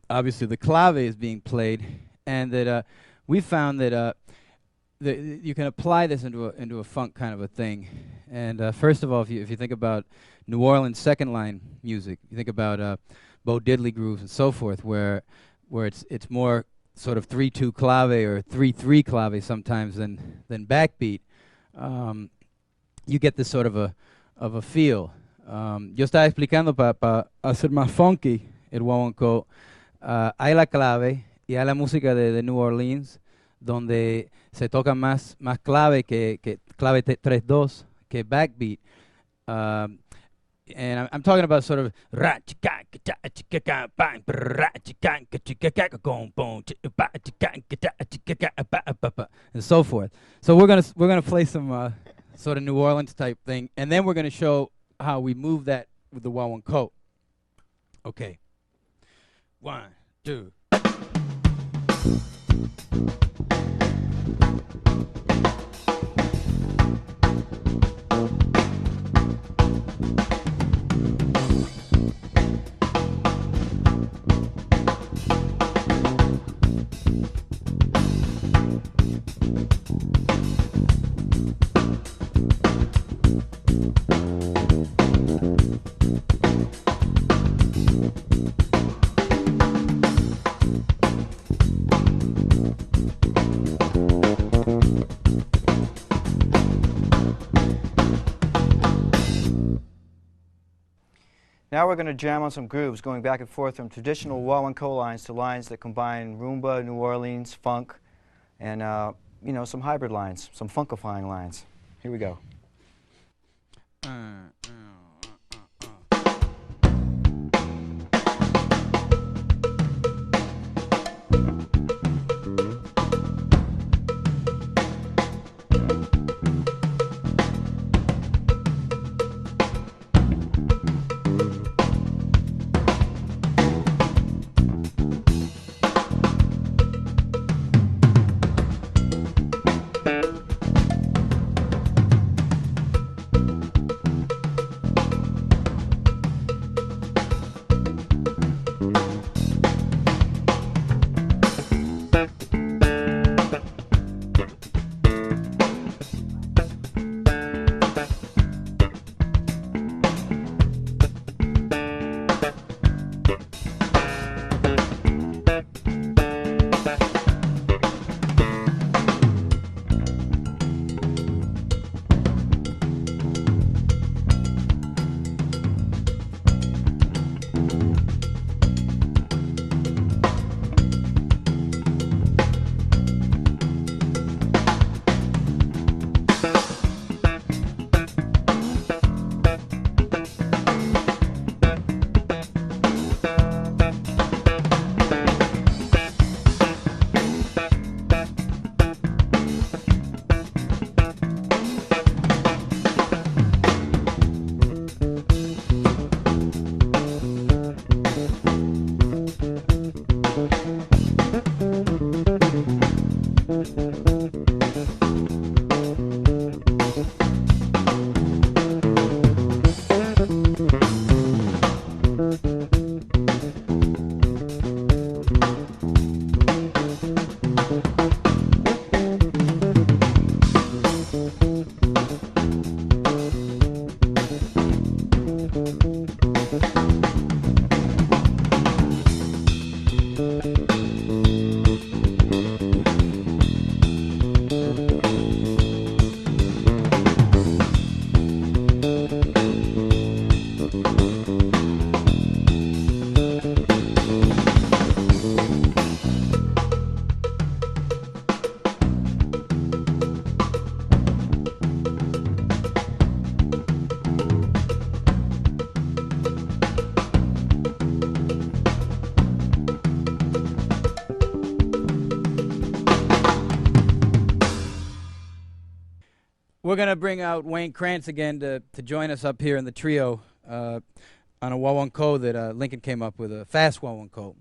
Speaker 2: obviously the clave is being played, and that we found that that you can apply this into a funk kind of a thing. And first of all, if you think about New Orleans second line music, you think about Bo Diddley grooves and so forth, where it's more sort of 3-2 clave or 3-3 clave sometimes than backbeat. You get this sort of a feel. Yo estaba explicando para hacer más funky el guaguancó. Hay la clave y hay la música de New Orleans, donde se toca más clave que clave 3-2 que backbeat. And I'm talking about sort of and so forth. So we're gonna play some sort of New Orleans type thing, and then we're gonna show how we move that with the guaguancó. Okay. 1, 2.
Speaker 1: Now we're going to jam on some grooves, going back and forth from traditional guaguancó lines to lines that combine rumba, New Orleans, funk, and you know, some hybrid lines, some funkifying lines. Here we go.
Speaker 2: We're going to bring out Wayne Krantz again to join us up here in the trio on a wawanko that Lincoln came up with, a fast wawanko.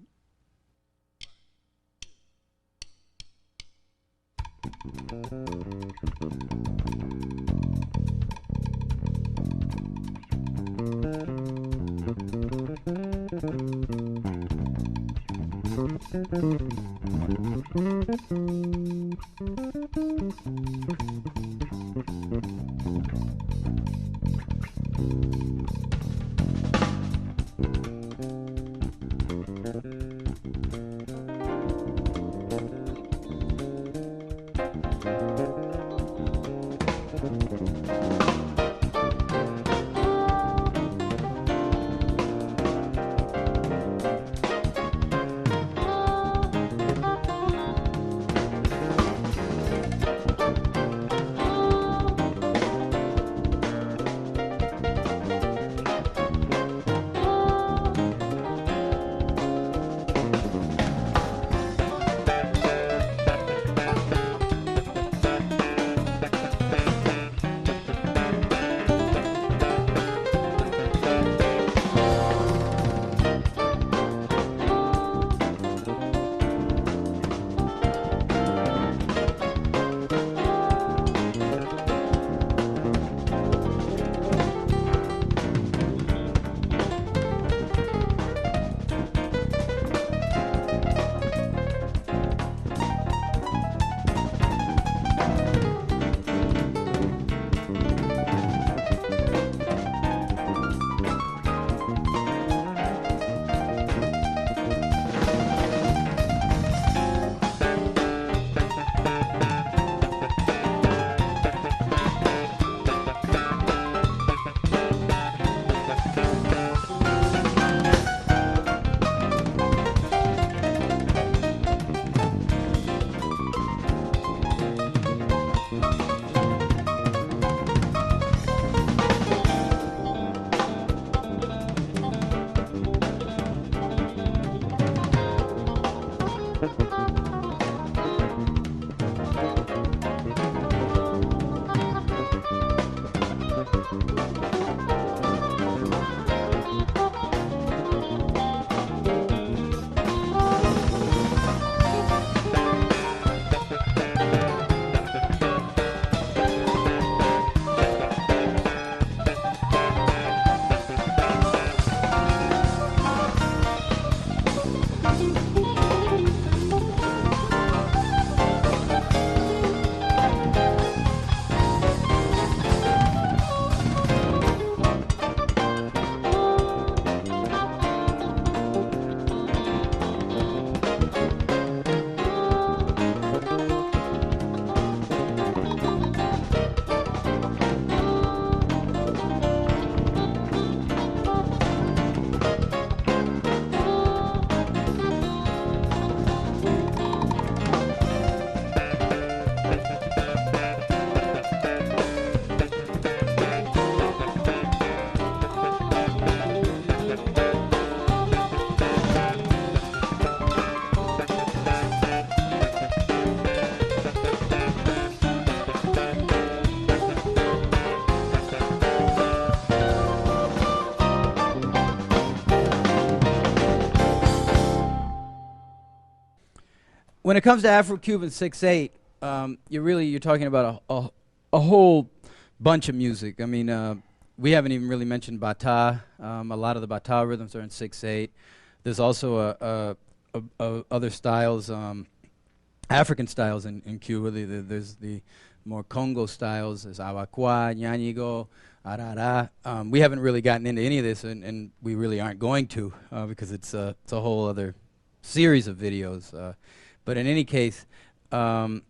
Speaker 2: When it comes to Afro Cuban 6/8, you're talking about a whole bunch of music. I mean, we haven't even really mentioned bata. A lot of the bata rhythms are in 6/8. There's also other styles, African styles in Cuba. There's the more Congo styles. There's abacua, ñañigo, arara. We haven't really gotten into any of this, and we really aren't going to because it's a whole other series of videos. But in any case, the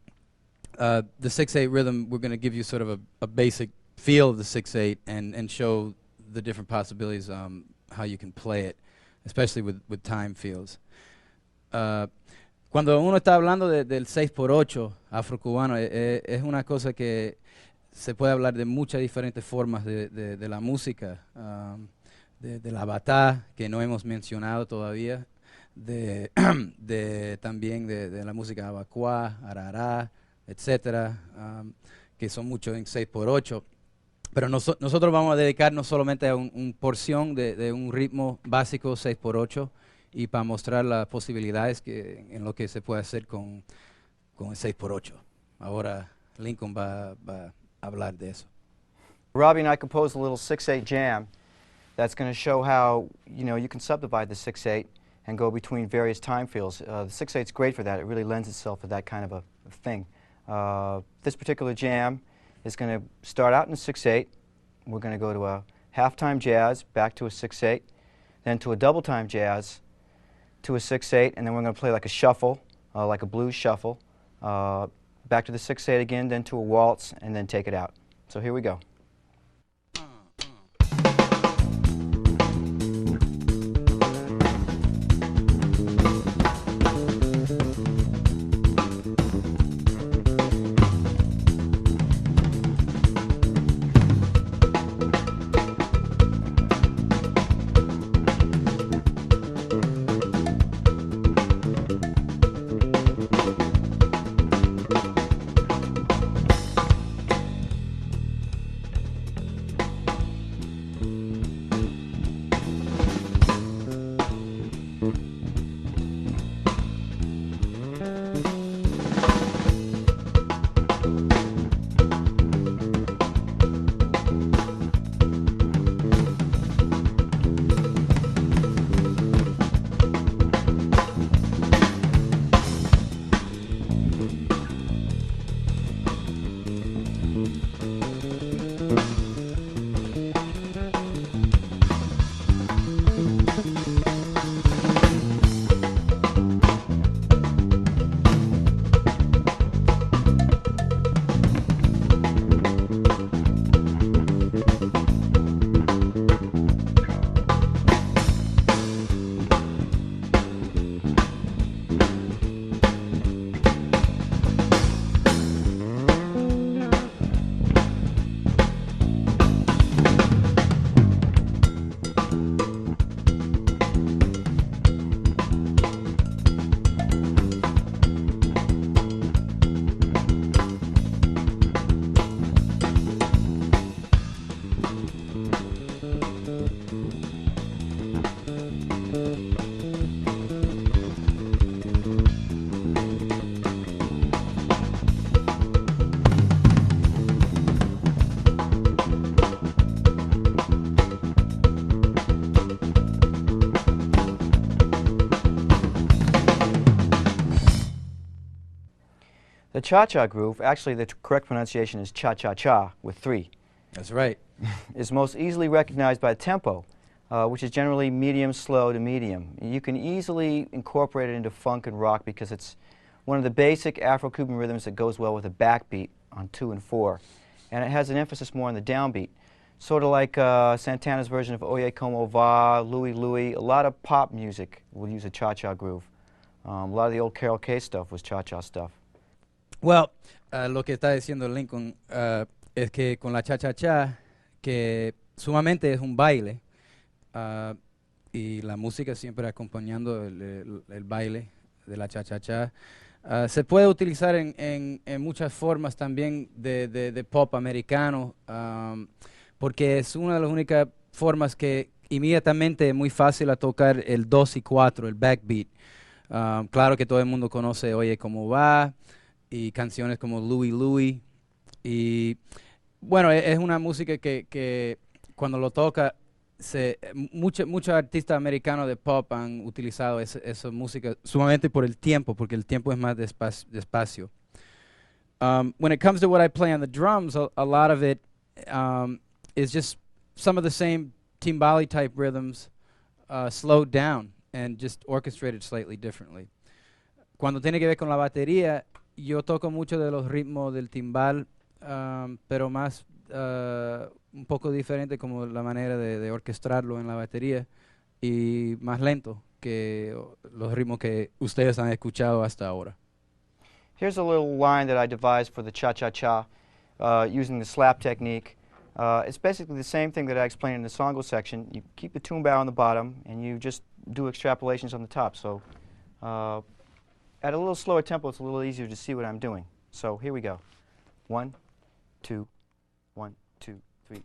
Speaker 2: 6/8 rhythm, we're going to give you sort of a basic feel the 6/8 and show the different possibilities how you can play it, especially with time feels. Cuando uno está hablando del 6/8 afrocubano, es una cosa que se puede hablar de muchas diferentes formas de la música, de la batá, que no hemos mencionado todavía, también de la música abacuá, arará, etcétera, que son muchos en 6/8. Pero nosotros vamos a dedicarnos solamente a una porción de un ritmo básico 6/8 y para mostrar las posibilidades en lo que se puede hacer con el 6/8. Ahora Lincoln va a hablar de eso.
Speaker 1: Robby and I composed a little 6/8 jam that's going to show how you can subdivide the 6/8 and go between various time fields. The 6/8 is great for that. It really lends itself to that kind of a thing. This particular jam is going to start out in a 6/8. We're going to go to a half-time jazz, back to a 6/8, then to a double-time jazz, to a 6/8, and then we're going to play like a shuffle, like a blues shuffle, back to the 6/8 again, then to a waltz, and then take it out. So here we go. The cha-cha groove, actually the correct pronunciation is cha-cha-cha with 3.
Speaker 2: That's right.
Speaker 1: Is most easily recognized by tempo, which is generally medium, slow to medium. You can easily incorporate it into funk and rock because it's one of the basic Afro-Cuban rhythms that goes well with a backbeat on 2 and 4. And it has an emphasis more on the downbeat. Sort of like Santana's version of Oye Como Va, Louie Louie. A lot of pop music will use a cha-cha groove. A lot of the old Carol Kay stuff was cha-cha stuff.
Speaker 2: Well, lo que está diciendo Lincoln es que con la cha-cha-cha, que sumamente es un baile, y la música siempre acompañando el baile de la cha-cha-cha, se puede utilizar en muchas formas también de pop americano, porque es una de las únicas formas que inmediatamente es muy fácil a tocar el 2 y 4, el backbeat. Claro que todo el mundo conoce Oye Cómo Va, y canciones como Louie Louie, y bueno, es una música que cuando lo toca, muchos artistas americanos de pop han utilizado esa música sumamente por el tiempo, porque el tiempo es más despacio. When it comes to what I play on the drums, a lot of it is just some of the same timbali type rhythms slowed down and just orchestrated slightly differently. Cuando tiene que ver con la batería, yo toco mucho de los ritmos del timbal, pero más un poco diferente como la manera de orquestarlo en la batería y más lento que los ritmos que ustedes han escuchado hasta ahora.
Speaker 1: Here's a little line that I devised for the cha-cha-cha using the slap technique. It's basically the same thing that I explained in the songo section. You keep the tune bow on the bottom and you just do extrapolations on the top. So at a little slower tempo, it's a little easier to see what I'm doing. So here we go. 1, 2, 1, 2, 3.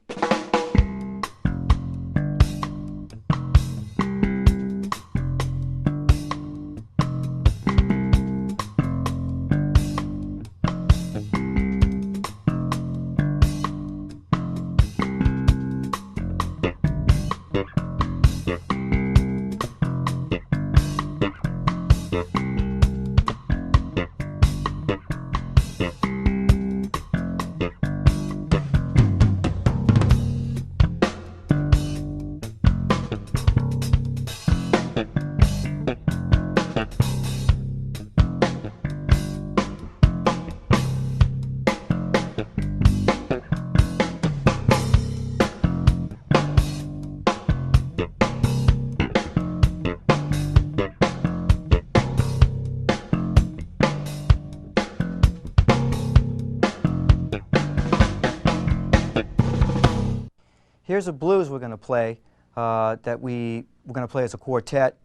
Speaker 1: Here's a blues we're going to play that we're going to play as a quartet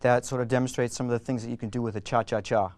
Speaker 1: that sort of demonstrates some of the things that you can do with a cha-cha-cha.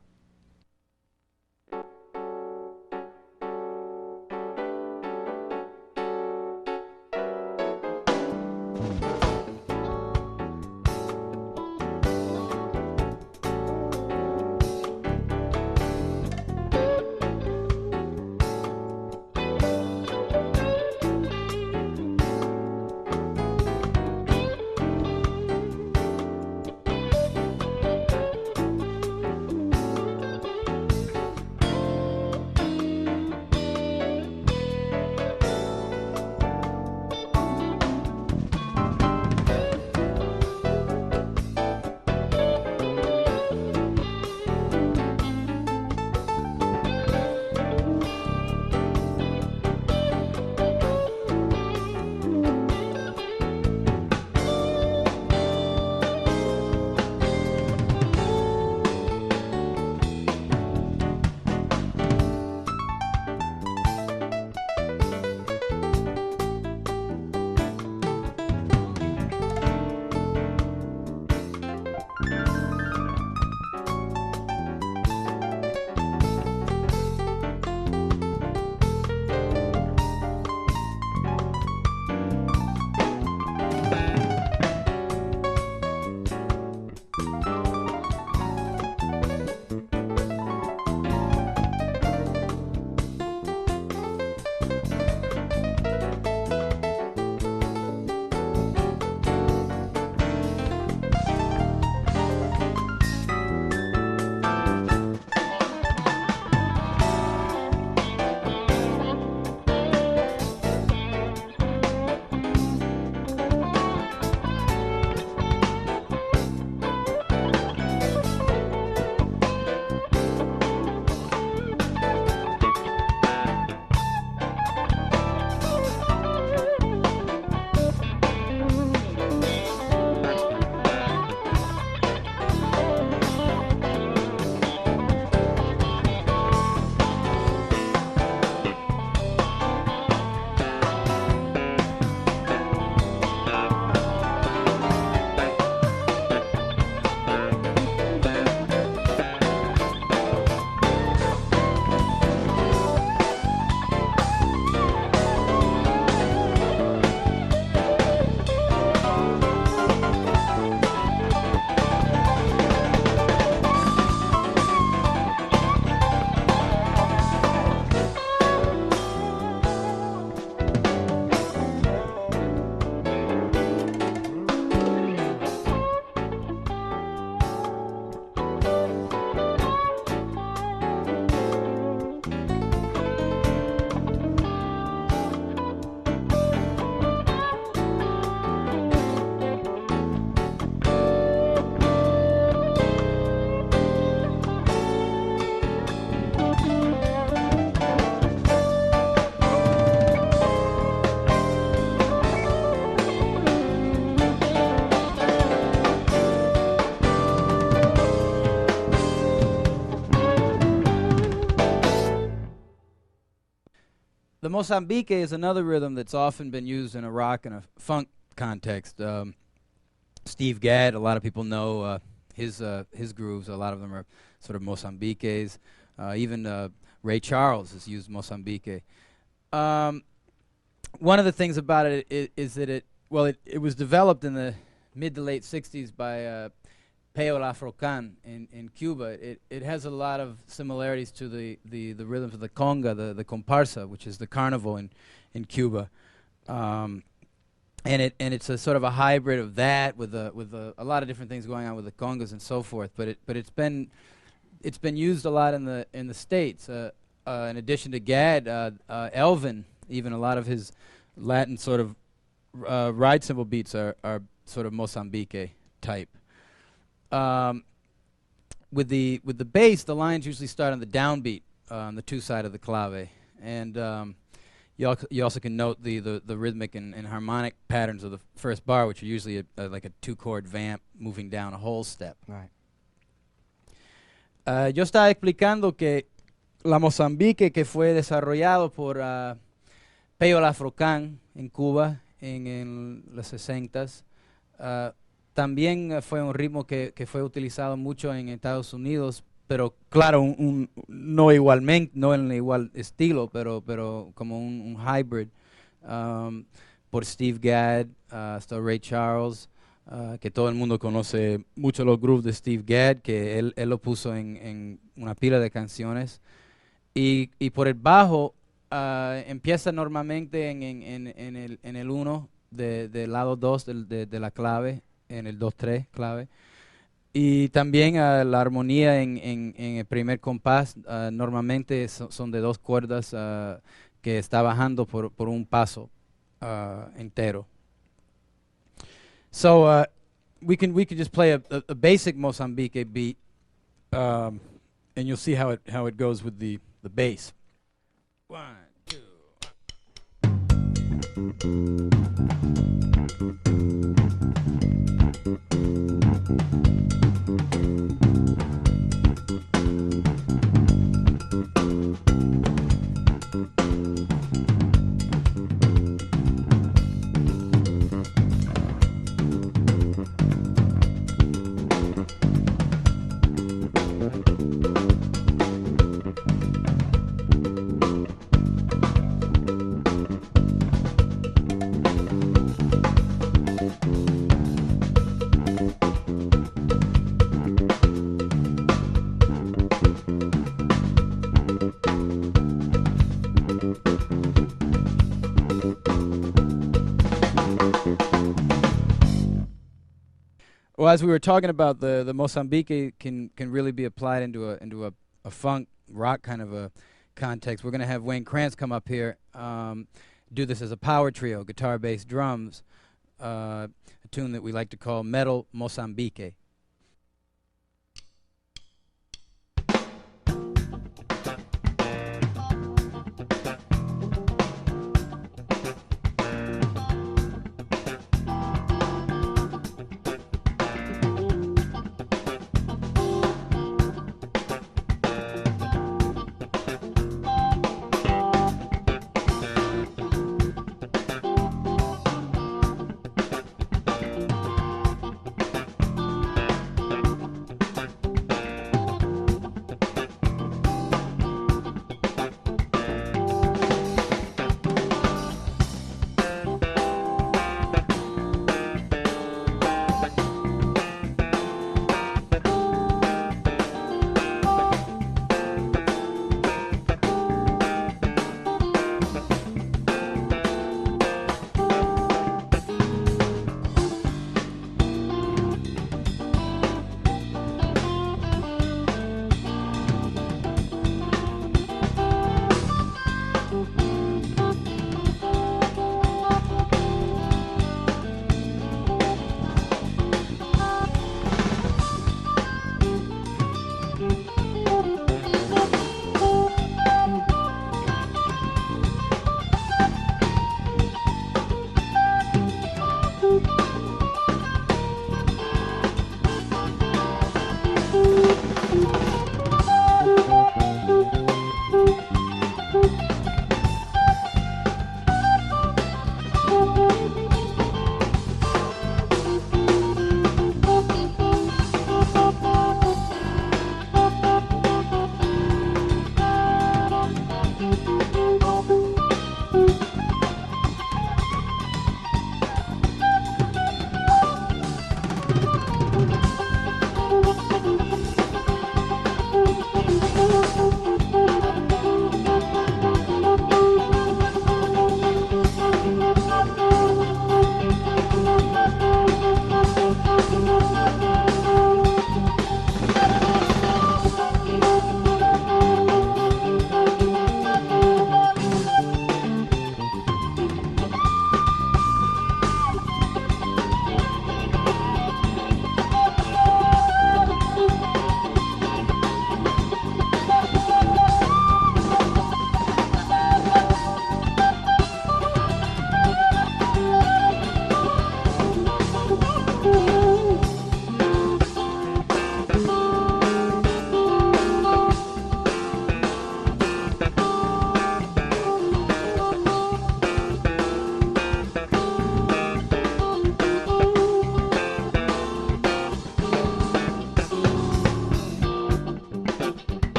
Speaker 2: Mozambique is another rhythm that's often been used in a rock and a funk context. Steve Gadd, a lot of people know his grooves. A lot of them are sort of Mozambiques. Even Ray Charles has used Mozambique. One of the things about it is that it was developed in the mid to late 60s by Peyo Afrocan in Cuba. It has a lot of similarities to the rhythms of the conga, the comparsa, which is the carnival in Cuba. And it's a sort of a hybrid of that with a lot of different things going on with the congas and so forth. But it's been used a lot in the States. In addition to Gadd, Elvin, even a lot of his Latin sort of ride cymbal beats are sort of Mozambique type. With the bass, the lines usually start on the downbeat on the 2 side of the clave, and you also can note the rhythmic and harmonic patterns of the first bar, which are usually like a 2-chord vamp moving down a whole step.
Speaker 1: Right.
Speaker 2: Yo estaba explicando que la Mozambique, que fue desarrollado por Peyo Afrocan en Cuba en los 60s, también fue un ritmo que fue utilizado mucho en Estados Unidos, pero claro, no igualmente, no en el igual estilo, pero como un hybrid, por Steve Gadd, hasta Ray Charles, que todo el mundo conoce mucho los grooves de Steve Gadd, que él lo puso en una pila de canciones, y por el bajo empieza normalmente en el 1 del lado 2 de la clave, en el 2-3 clave, y también la armonía en el primer compás normalmente son de 2 cuerdas que está bajando por un paso entero. So we can just play a basic Mozambique beat, and you'll see how it goes with the bass. 1, 2. Well, as we were talking about, the Mozambique can really be applied into a funk rock kind of a context. We're going to have Wayne Krantz come up here, do this as a power trio, guitar, bass, drums, a tune that we like to call Metal Mozambique.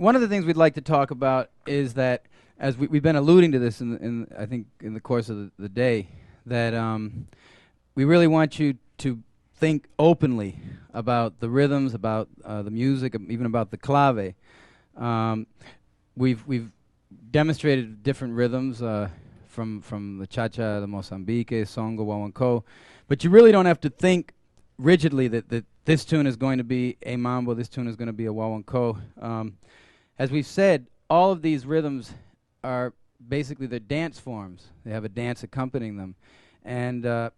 Speaker 2: One of the things we'd like to talk about is that, as we've been alluding to this I think in the course of the day, that we really want you to think openly about the rhythms, about the music, even about the clave. We've demonstrated different rhythms from the cha-cha, the Mozambique, songo, guaguancó, but you really don't have to think rigidly that this tune is going to be a mambo, this tune is going to be a guaguancó. As we've said, all of these rhythms are basically the dance forms. They have a dance accompanying them. And a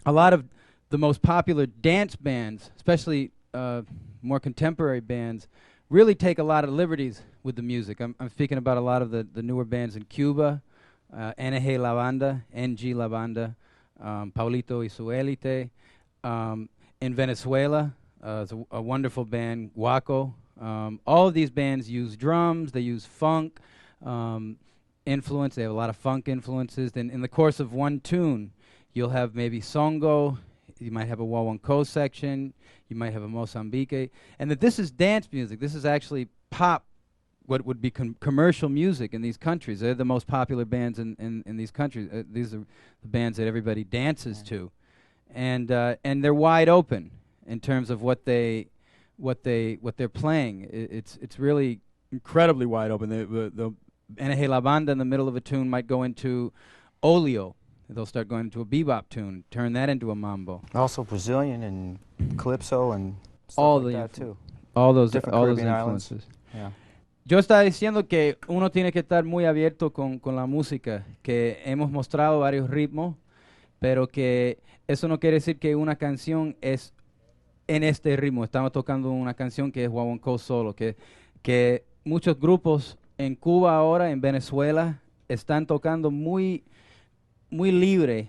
Speaker 2: lot of the most popular dance bands, especially more contemporary bands, really take a lot of liberties with the music. I'm speaking about a lot of the newer bands in Cuba, NG La Banda, NG La Banda, Paulito y su Élite. In Venezuela, it's a wonderful band, Guaco. All of these bands use drums, they use funk influence, they have a lot of funk influences. Then in the course of one tune, you'll have maybe songo, you might have a guaguancó section, you might have a Mozambique, and that this is dance music. This is actually pop, what would be commercial music in these countries. They're the most popular bands in these countries. These are the bands that everybody dances to. And they're wide open in terms of what they're playing. It's really incredibly wide open. The NG La Banda in the middle of a tune might go into oleo. They'll start going into a bebop tune, turn that into a mambo.
Speaker 1: Also Brazilian and calypso and stuff
Speaker 2: all
Speaker 1: like
Speaker 2: the
Speaker 1: that too.
Speaker 2: All those
Speaker 1: Caribbean
Speaker 2: influences.
Speaker 1: Yeah.
Speaker 2: Yo estaba diciendo que uno tiene que estar muy abierto con la música, que hemos mostrado varios ritmos, pero que eso no quiere decir que una canción es en este ritmo. Estamos tocando una canción que es guaguancó solo, que muchos grupos en Cuba ahora, en Venezuela, están tocando muy libre,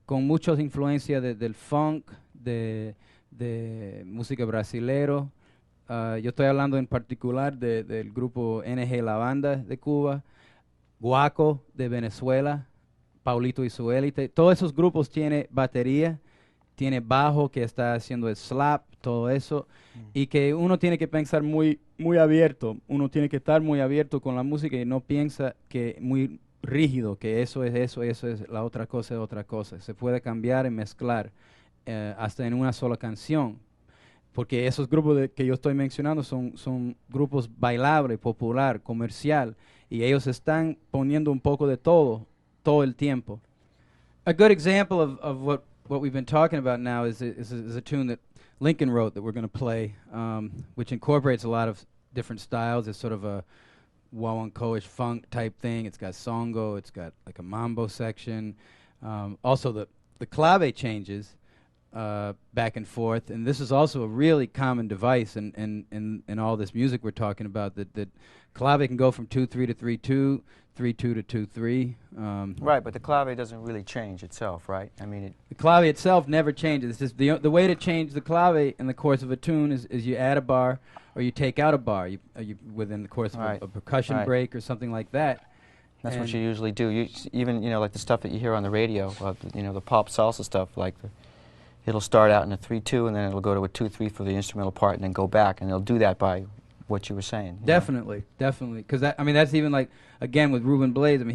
Speaker 2: con muchas influencias del funk, de música brasilero. Yo estoy hablando en particular del grupo NG La Banda de Cuba, Guaco de Venezuela, Paulito y su Élite. Todos esos grupos tienen batería, tiene bajo que está haciendo el slap, todo eso, y que uno tiene que pensar muy abierto, uno tiene que estar muy abierto con la música y no piensa que muy rígido, que eso es la otra cosa, es otra cosa. Se puede cambiar y mezclar hasta en una sola canción, porque esos grupos que yo estoy mencionando son grupos bailable, popular, comercial, y ellos están poniendo un poco de todo el tiempo. A good example of what we've been talking about now is a tune that Lincoln wrote that we're going to play, which incorporates a lot of different styles. It's sort of a guaguancó-ish funk type thing. It's got songo, it's got like a mambo section. Also the clave changes back and forth. And this is also a really common device in all this music we're talking about, that clave can go from 2-3 to 3-2, 3-2 to 2-3.
Speaker 1: Right, but the clave doesn't really change itself, right? I mean,
Speaker 2: the clave itself never changes. It's just the way to change the clave in the course of a tune is you add a bar or you take out a bar within the course of a percussion break or something like that.
Speaker 1: That's what you usually do. Even like the stuff that you hear on the radio, the pop salsa stuff, like it'll start out in a 3-2 and then it'll go to a 2-3 for the instrumental part and then go back, and they'll do that by what you were saying.
Speaker 2: Definitely. Because that's even like, again, with Ruben Blades. I mean,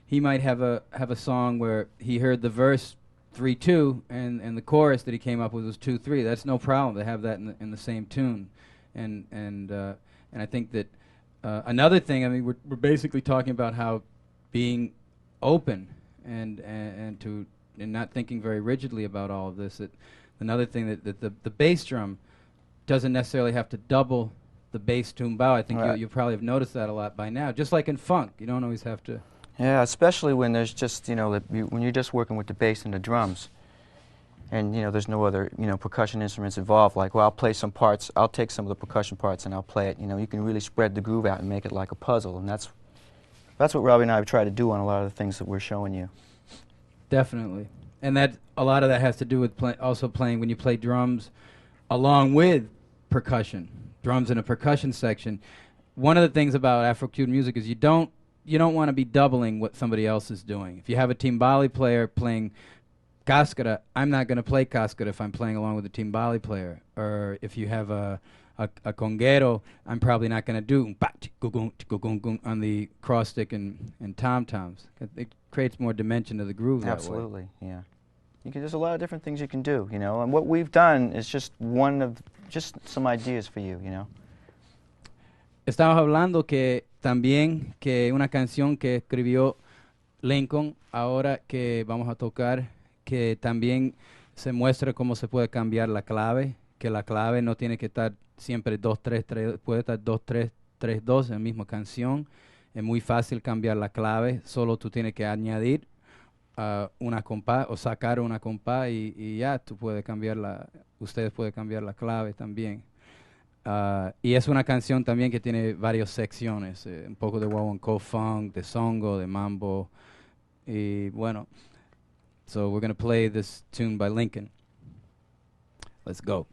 Speaker 2: he might have a song where he heard the verse 3-2 and the chorus that he came up with was 2-3. That's no problem to have that in the same tune, and I think that another thing. I mean, we're basically talking about how being open and not thinking very rigidly about all of this. Another thing that the bass drum doesn't necessarily have to double the bass tumbao. I think you probably have noticed that a lot by now. Just like in funk, you don't always have to.
Speaker 1: Yeah, especially when there's just when you're just working with the bass and the drums, and there's no other percussion instruments involved. Like, well, I'll play some parts. I'll take some of the percussion parts and I'll play it. You can really spread the groove out and make it like a puzzle, and that's what Robby and I have tried to do on a lot of the things that we're showing you.
Speaker 2: Definitely, and that a lot of that has to do with also playing when you play drums along with percussion. Drums in a percussion section. One of the things about Afro-Cuban music is you don't want to be doubling what somebody else is doing. If you have a timbali player playing cascara, I'm not going to play cascara if I'm playing along with a timbali player. Or if you have a conguero, I'm probably not going to do on the cross stick and tom-toms. It creates more dimension to the groove
Speaker 1: Absolutely, that way. Yeah. There's a lot of different things you can do, and what we've done is just some ideas for you,
Speaker 2: Estamos hablando que también que una canción que escribió Lincoln, ahora que vamos a tocar, que también se muestra cómo se puede cambiar la clave, que la clave no tiene que estar siempre 2-3-3, puede estar 2-3-3-2 en la misma canción. Es muy fácil cambiar la clave, solo tú tienes que añadir una compás o sacar una compás y ya ustedes pueden cambiar la clave también. Y es una canción también que tiene varias secciones, un poco de guaguancó funk, de songo, de mambo, y bueno, so we're going to play this tune by Lincoln. Let's go.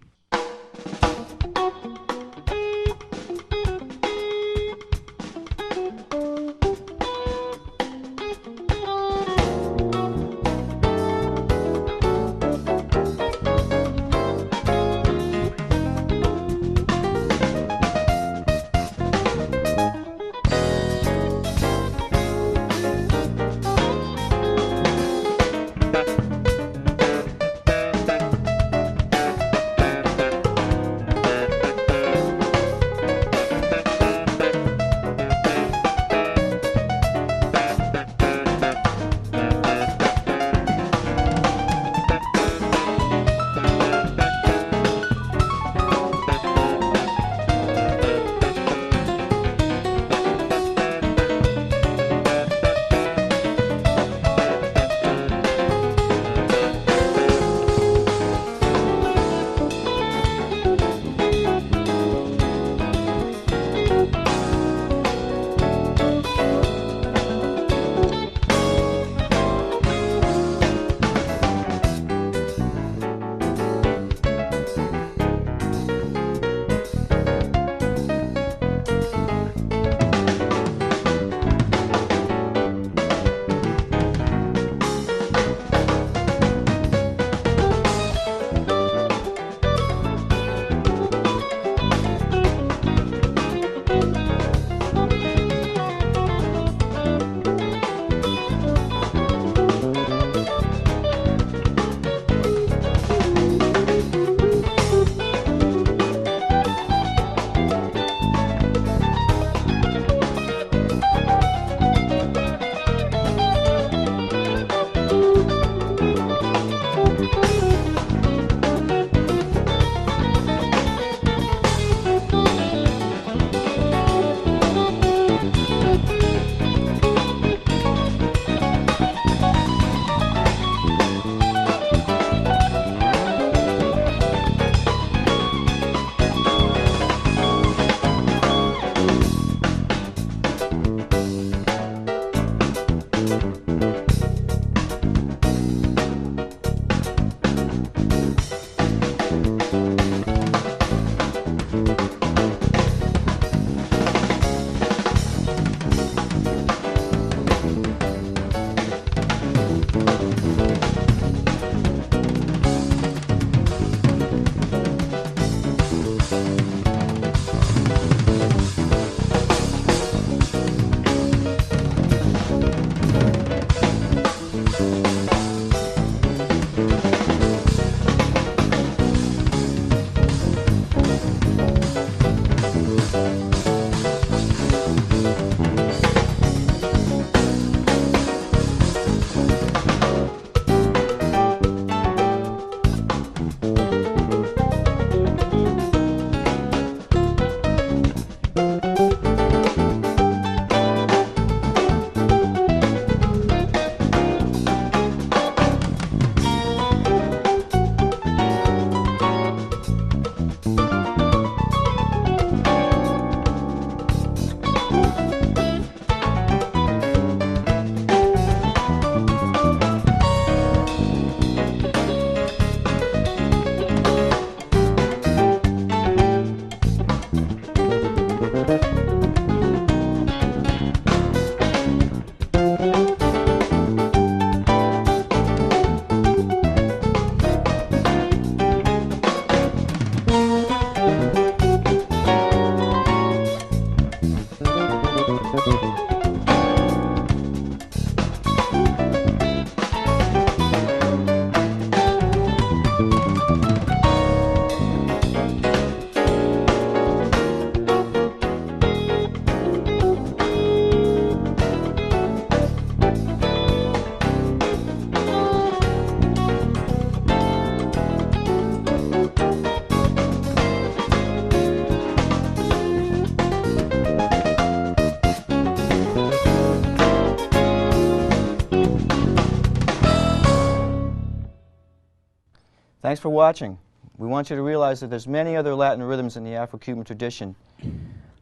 Speaker 1: Thanks for watching. We want you to realize that there's many other Latin rhythms in the Afro-Cuban tradition,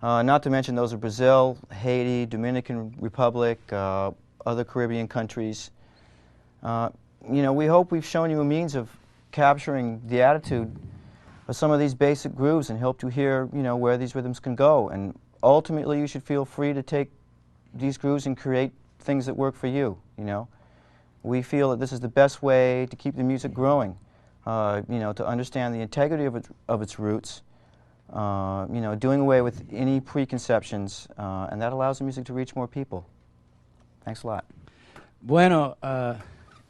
Speaker 1: not to mention those of Brazil, Haiti, Dominican Republic, other Caribbean countries. You know, we hope we've shown you a means of capturing the attitude of some of these basic grooves and helped you hear, you know, where these rhythms can go. And ultimately, you should feel free to take these grooves and create things that work for you, you know. We feel that this is the best way to keep the music growing, you know, to understand the integrity of its roots, you know, doing away with any preconceptions, and that allows the music to reach more people. Thanks a lot.
Speaker 2: Bueno,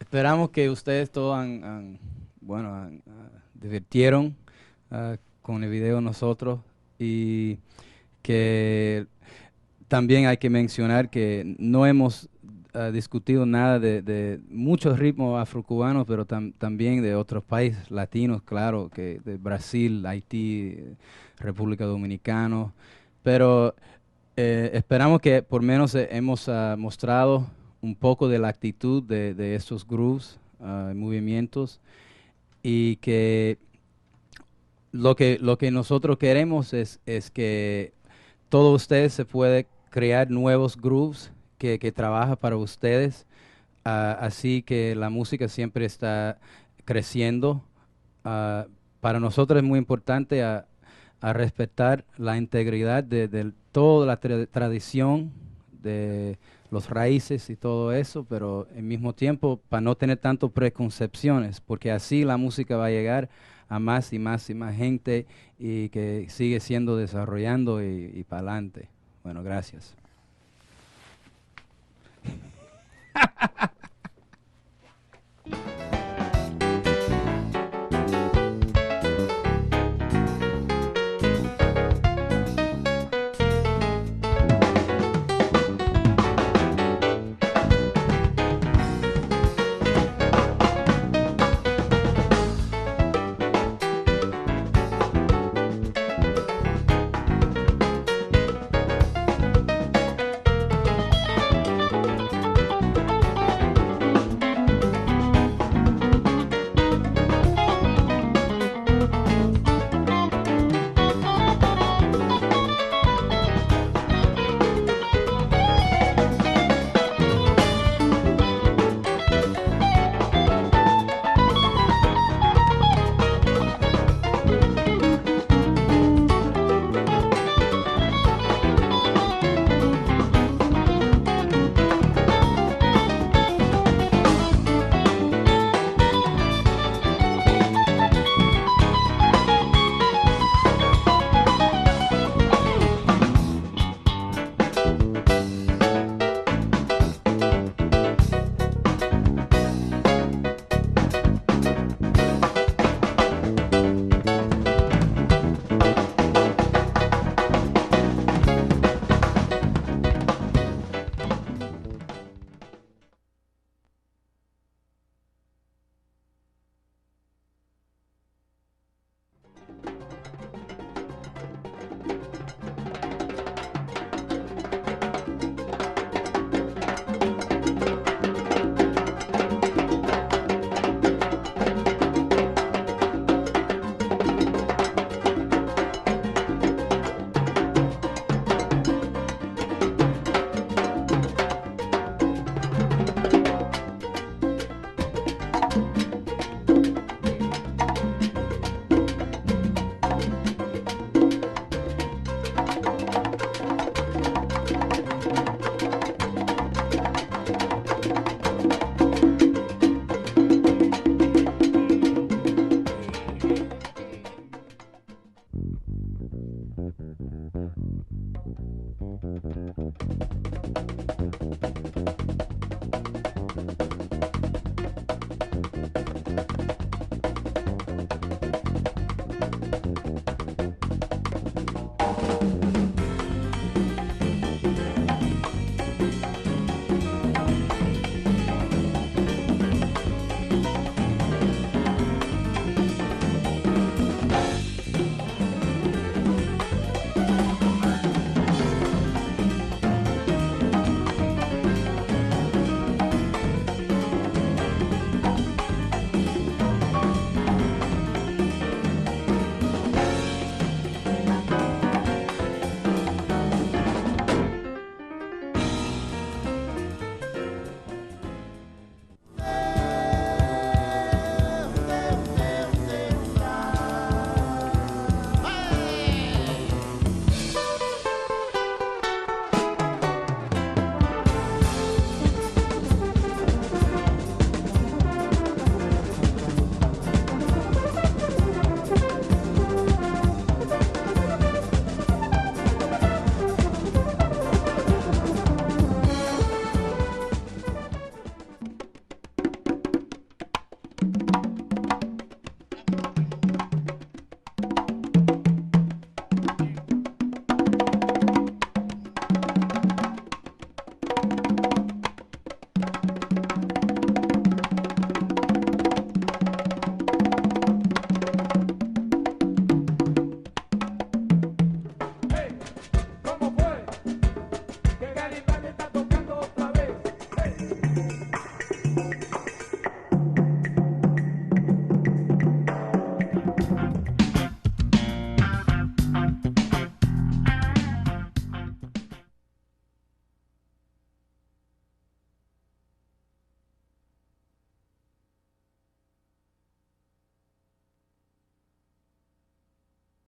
Speaker 2: esperamos que ustedes todos divirtieron con el video nosotros, y que también hay que mencionar que no hemos discutido nada de muchos ritmos afrocubanos, pero también de otros países latinos, claro, que de Brasil, Haití, República Dominicana, pero esperamos que por menos hemos mostrado un poco de la actitud de estos grooves, movimientos, y que lo que nosotros queremos es que todos ustedes se pueden crear nuevos grooves que trabaja para ustedes, así que la música siempre está creciendo. Para nosotros es muy importante a respetar la integridad de toda la tradición, de los raíces y todo eso, pero al mismo tiempo para no tener tantas preconcepciones, porque así la música va a llegar a más y más y más gente, y que sigue siendo desarrollando y para adelante. Bueno, gracias.